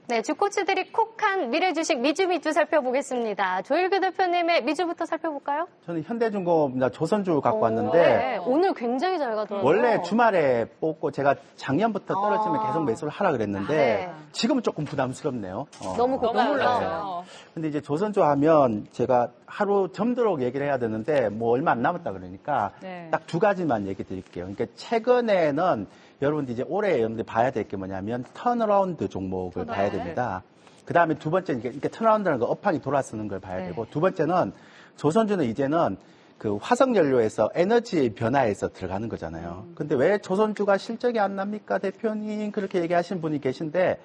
네, 주코치들이 콕한 미래 주식 미주미주 살펴보겠습니다. 조일규 대표님의 미주부터 살펴볼까요? 저는 현대중공업이나 조선주 갖고 왔는데 네, 오늘 굉장히 잘 가더라고요. 원래 주말에 뽑고 제가 작년부터 떨어지면 계속 매수를 하라 그랬는데 네. 지금은 조금 부담스럽네요. 너무 고가요. 올랐어요. 근데 이제 조선주 하면 제가 하루 점도록 얘기를 해야 되는데 뭐 얼마 안 남았다 그러니까 네. 딱 두 가지만 얘기 드릴게요. 그러니까 최근에는 여러분들 이제 올해 여러분들 봐야 될 게 뭐냐면 턴어라운드 종목을 봐야 됩니다. 그 다음에 두 번째 이게 턴어라운드라는 거 업황이 돌아서는 걸 봐야 네. 되고 두 번째는 조선주는 이제는 그 화석연료에서 에너지 변화에서 들어가는 거잖아요. 근데 왜 조선주가 실적이 안 납니까 대표님 그렇게 얘기하시는 분이 계신데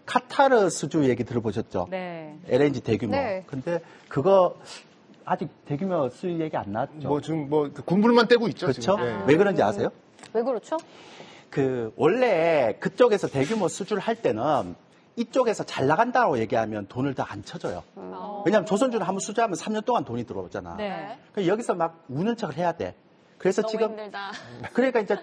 카타르 수주 얘기 들어보셨죠? 네. LNG 대규모. 네. 근데 그거 아직 대규모 수익 얘기 안 나왔죠. 뭐 지금 뭐 군불만 떼고 있죠. 그렇죠? 지금. 네. 왜 그런지 아세요? 왜 그렇죠? 원래 그쪽에서 대규모 수주를 할 때는 이쪽에서 잘 나간다고 얘기하면 돈을 더 안 쳐줘요. 왜냐하면 조선주는 한번 수주하면 3년 동안 돈이 들어오잖아. 네. 그러니까 여기서 막 우는 척을 해야 돼. 그래서 너무 지금 힘들다. 그러니까 이제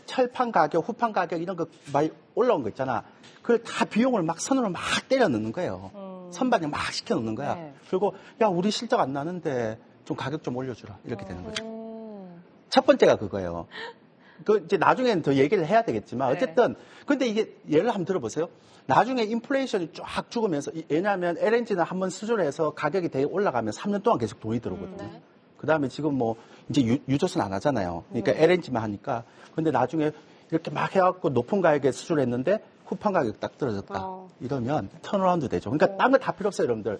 철판 가격, 후판 가격 이런 거 많이 올라온 거 있잖아. 그걸 다 비용을 막 선으로 막 때려 넣는 거예요. 선반영 막 시켜 놓는 거야. 네. 그리고 야 우리 실적 안 나는데 좀 가격 좀 올려주라 이렇게 되는 거죠. 첫 번째가 그거예요. 그 이제 나중에는 더 얘기를 해야 되겠지만 어쨌든 근데 이게 예를 한번 들어보세요. 나중에 인플레이션이 쫙 죽으면서 왜냐하면 LNG는 한번 수주를 해서 가격이 되게 올라가면 3년 동안 계속 돈이 들어오거든요. 그다음에 지금 뭐 이제 유조선 안 하잖아요. 그러니까 LNG만 하니까. 근데 나중에 이렇게 막 해갖고 높은 가격에 수주를 했는데 후판 가격 딱 떨어졌다. 이러면 턴어라운드 되죠. 그러니까 딴 거 다 필요 없어요, 여러분들.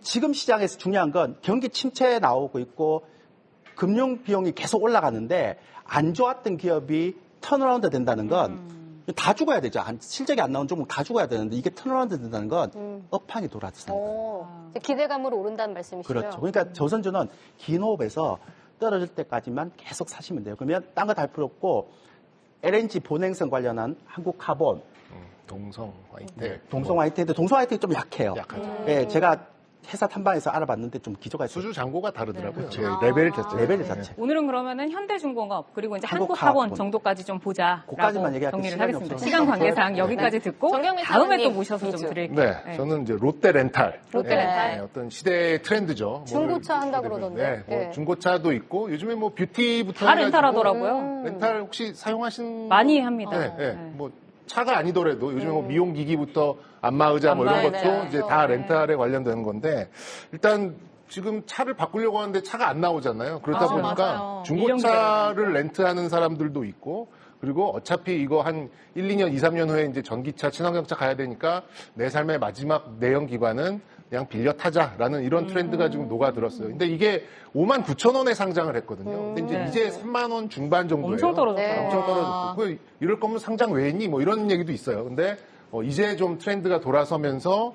지금 시장에서 중요한 건 경기 침체 나오고 있고 금융 비용이 계속 올라가는데 안 좋았던 기업이 턴어라운드 된다는 건 다 죽어야 되죠. 실적이 안 나온 종목 다 죽어야 되는데 이게 턴어라운드 된다는 건 업황이 돌아서는 거예요. 기대감으로 오른다는 말씀이시죠? 그렇죠. 그러니까 조선주는 긴 호흡에서 떨어질 때까지만 계속 사시면 돼요. 그러면 딴 거 다 필요 없고 LNG 본행성 관련한 한국카본, 동성 화이트. 동성 화이트인데 동성 화이트가 좀 약해요. 약하죠. 예, 제가 회사 탐방에서 알아봤는데 좀 기조가 있어요. 수주 잔고가 다르더라고요. 네. 레벨 자체. 레벨 자체. 오늘은 그러면은 현대중공업 그리고 이제 한국화학원. 한국학원 정도까지 좀 보자. 그까지만 얘기할 정리를 시간이 하겠습니다. 없어서. 시간 관계상 여기까지 듣고 정경민 다음에 또 사장님 모셔서 좀 위주. 드릴게요. 네, 네. 저는 이제 롯데 렌탈. 롯데렌탈. 어떤 시대의 트렌드죠. 중고차 뭘 한다 보게 되면. 그러던데. 네, 뭐 네. 중고차도 있고 요즘에 뭐 뷰티부터 다 해가지고 렌탈하더라고요. 렌탈 혹시 사용하신 많이 합니다. 네, 네. 네. 뭐 차가 아니더라도 요즘에 뭐 미용 기기부터 안마의자 뭐 이런 안마, 것도 네. 이제 다 렌탈에 관련되는 건데 일단 지금 차를 바꾸려고 하는데 차가 안 나오잖아요. 그렇다 보니까 맞아요. 중고차를 렌트하는 사람들도 있고 그리고 어차피 이거 한 1, 2년, 2, 3년 후에 이제 전기차, 친환경차 가야 되니까 내 삶의 마지막 내연 기관은 그냥 빌려 타자라는 이런 트렌드가 지금 녹아들었어요. 근데 이게 59,000원에 상장을 했거든요. 근데 이제 3만 원 중반 정도예요. 엄청 떨어졌어요. 네. 엄청 떨어졌고 이럴 거면 상장 왜 했니? 뭐 이런 얘기도 있어요. 근데 이제 좀 트렌드가 돌아서면서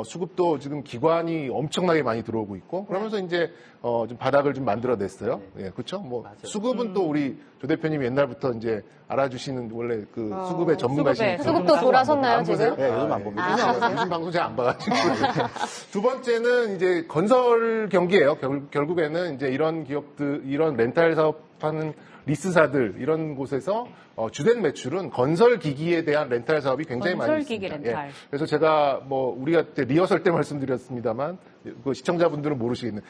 수급도 지금 기관이 엄청나게 많이 들어오고 있고 그러면서 이제 좀 바닥을 좀 만들어냈어요. 예, 그렇죠? 뭐 맞아요. 수급은 또 우리 조 대표님이 옛날부터 이제 알아주시는 원래 그 수급의 전문가시니까. 수급도 돌아섰나요, 안 보세요? 지금? 네, 요즘 안 봅니다. 요즘 방송 잘 안 봐가지고. 두 번째는 이제 건설 경기예요. 결국에는 이제 이런 기업들, 이런 렌탈 사업하는 리스사들 이런 곳에서 주된 매출은 건설 기기에 대한 렌탈 사업이 굉장히 많이 건설 기기 있습니다. 렌탈. 예. 그래서 제가 우리가 그때 리허설 때 말씀드렸습니다만 그 시청자분들은 모르시겠네요.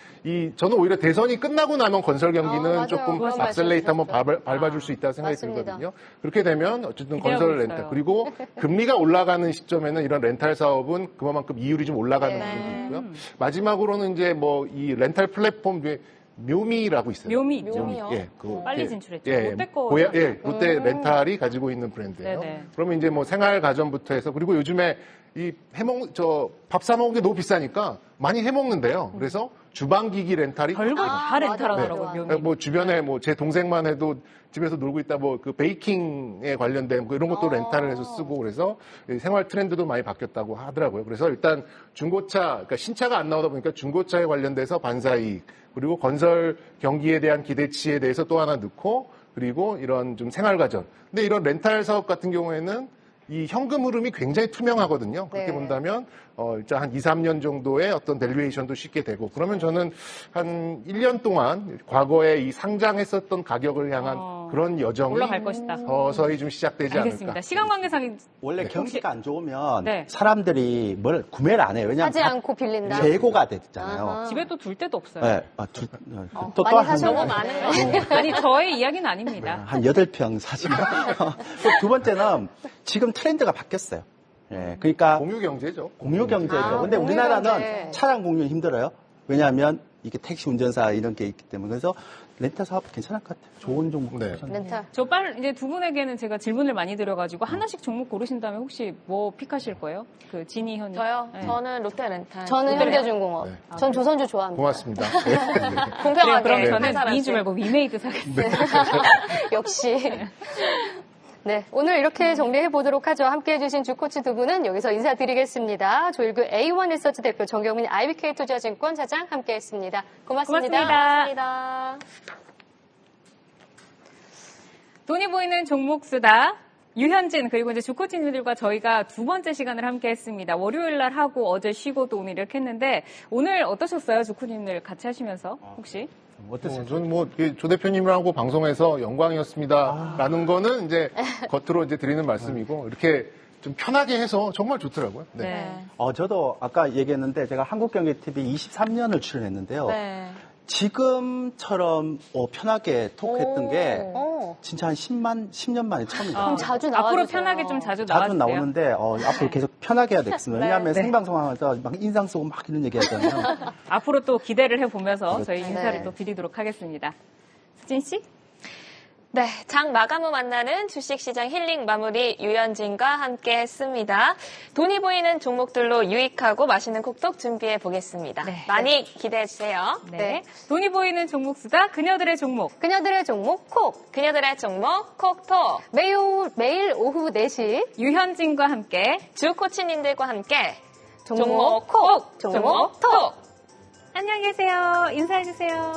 저는 오히려 대선이 끝나고 나면 건설 경기는 맞아요. 조금 그런 악셀레이터 한번 말씀하셨죠. 밟아줄 수 있다는 생각이 맞습니다. 들거든요. 그렇게 되면 어쨌든 기대하고 건설 있어요. 렌탈 그리고 금리가 올라가는 시점에는 이런 렌탈 사업은 그만큼 이율이 좀 올라가는 네. 부분도 있고요. 마지막으로는 이제 이 렌탈 플랫폼 중에 묘미라고 있어요. 묘미 있죠. 묘미요? 예, 빨리 진출했죠. 예, 롯데 거. 롯데 렌탈이 가지고 있는 브랜드예요. 네네. 그러면 이제 뭐 생활 가전부터 해서 그리고 요즘에 밥 사 먹는 게 너무 비싸니까 많이 해 먹는데요. 그래서 주방기기 렌탈이 별거 다 렌탈하더라고요. 맞아요. 묘미. 뭐 주변에 제 동생만 해도 집에서 놀고 있다 그 베이킹에 관련된 이런 것도 렌탈을 해서 쓰고 그래서 생활 트렌드도 많이 바뀌었다고 하더라고요. 그래서 일단 중고차, 그러니까 신차가 안 나오다 보니까 중고차에 관련돼서 반사이익 그리고 건설 경기에 대한 기대치에 대해서 또 하나 넣고 그리고 이런 좀 생활 가전. 근데 이런 렌탈 사업 같은 경우에는 이 현금 흐름이 굉장히 투명하거든요. 그렇게 네. 본다면 일단 한 2, 3년 정도의 어떤 밸류에이션도 쉽게 되고 그러면 저는 한 1년 동안 과거에 이 상장했었던 가격을 향한 그런 여정이 올라갈 것이다. 서서히 좀 시작되지 알겠습니다. 않을까. 시간 관계상 원래 경기가 안 좋으면 네. 사람들이 뭘 구매를 안 해요. 왜냐하면 사지 않고 빌린다. 재고가 됐잖아요. 아하. 집에 또 둘 데도 없어요. 네. 또 많이 한 사셔서 너무 많은 거. 아니 저의 이야기는 아닙니다. 한 8평 사시고. 두 번째는 지금 트렌드가 바뀌었어요. 예, 그러니까 공유 경제죠. 공유 경제죠. 아, 근데 공유 우리나라는 경제. 차량 공유 힘들어요. 왜냐하면 이게 택시 운전사 이런 게 있기 때문에. 그래서 렌탈 사업 괜찮을 것 같아요. 좋은 종목. 네. 렌탈. 이제 두 분에게는 제가 질문을 많이 드려가지고 하나씩 종목 고르신다면 혹시 뭐 픽하실 거예요? 그 지니 현이. 저요? 네. 저는 롯데 렌탈. 저는 롯데 현대중공업. 네. 전 조선주 좋아합니다. 고맙습니다. 공평하게 그럼 한 저는 사람씩. 미니주 말고 위메이드 사겠습니다. 역시. 네, 오늘 이렇게 정리해 보도록 하죠. 함께해 주신 주코치 두 분은 여기서 인사드리겠습니다. 조일구 A1 리서치 대표 정경민 IBK 투자증권 사장 함께했습니다. 고맙습니다. 고맙습니다. 돈이 보이는 종목 수다. 유현진 그리고 이제 주코치님들과 저희가 두 번째 시간을 함께 했습니다. 월요일 날 하고 어제 쉬고 또 오늘 이렇게 했는데 오늘 어떠셨어요? 주코치님들 같이 하시면서 혹시? 어떠세요? 저는 조 대표님하고 방송에서 영광이었습니다라는 거는 이제 겉으로 이제 드리는 말씀이고 이렇게 좀 편하게 해서 정말 좋더라고요. 네. 저도 아까 얘기했는데 제가 한국경제TV 23년을 출연했는데요. 네. 지금처럼 편하게 톡했던 게 오. 진짜 한 10년 만에 처음이에요. 그럼 자주 앞으로 나와주세요. 편하게 좀 자주 자주 나와주세요. 나오는데 앞으로 계속 편하게 해야 되겠습니다. 왜냐하면 네. 생방송하면서 막 인상 쓰고 막 이런 얘기 하잖아요. 앞으로 또 기대를 해보면서 저희 인사를 네. 또 드리도록 하겠습니다. 수진 씨? 네, 장 마감 후 만나는 주식시장 힐링 마무리 유현진과 함께 했습니다. 돈이 보이는 종목들로 유익하고 맛있는 콕톡 준비해 보겠습니다. 네. 많이 기대해 주세요. 네. 돈이 보이는 종목 수다 그녀들의 종목. 그녀들의 종목 콕. 그녀들의 종목 콕톡. 매일 오후 4시 유현진과 함께 주 코치님들과 함께 종목 콕. 종목 톡. 안녕히 계세요. 인사해주세요.